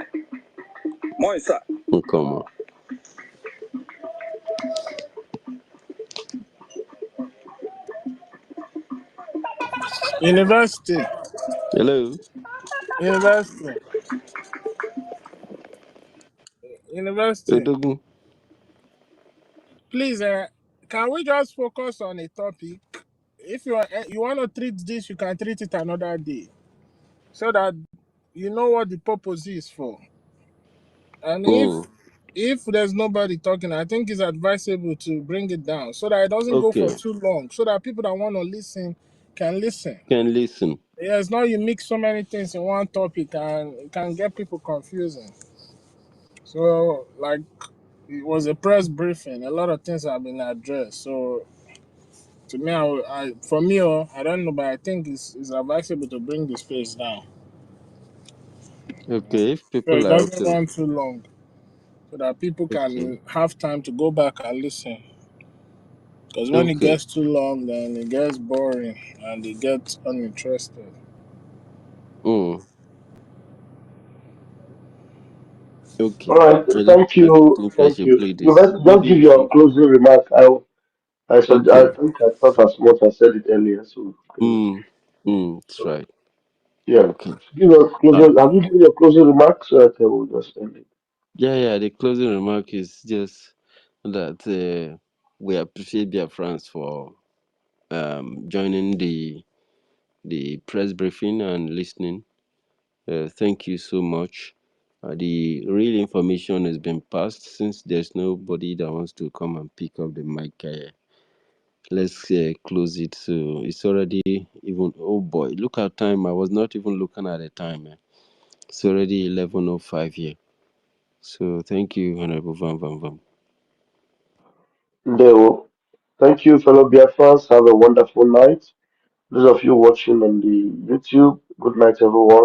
Moisa. you. Come on. University. Hello. University. University. Odogu. Please, can we just focus on a topic? If you want to treat this, you can treat it another day, so that you know what the purpose is for. And if there's nobody talking, I think it's advisable to bring it down so that it doesn't go for Okay. too long, so that people that want to listen can listen. Can listen. Yes, now you mix so many things in one topic and it can get people confusing. So, like, it was a press briefing. A lot of things have been addressed. So, to me, I don't know, but I think it's advisable to bring the space down. Okay, if So people it are doesn't okay. run too long, so that people Okay. can have time to go back and listen. Because when it Okay. gets too long, then it gets boring and it gets uninterested. Okay. All right. Thank I don't you. think I Thank should you. play You this. just Maybe give we your should. closing remark. I Okay. think I thought as much. I said it earlier. So you can just. That's right. Yeah. Okay. Give a Uh, closing. Have you given your closing remarks? Okay, we'll just end it. yeah. The closing remark is just that we appreciate Biafrans for joining the press briefing and listening. Thank you so much. The real information has been passed. Since there's nobody that wants to come and pick up the mic, let's close it. So it's already even. Oh boy, look at time. I was not even looking at the time. It's already 11:05 here. So thank you, Honorable Van Van Van. Ndeo. Thank you, fellow Biafrans. Have a wonderful night. Those of you watching on the YouTube, good night, everyone.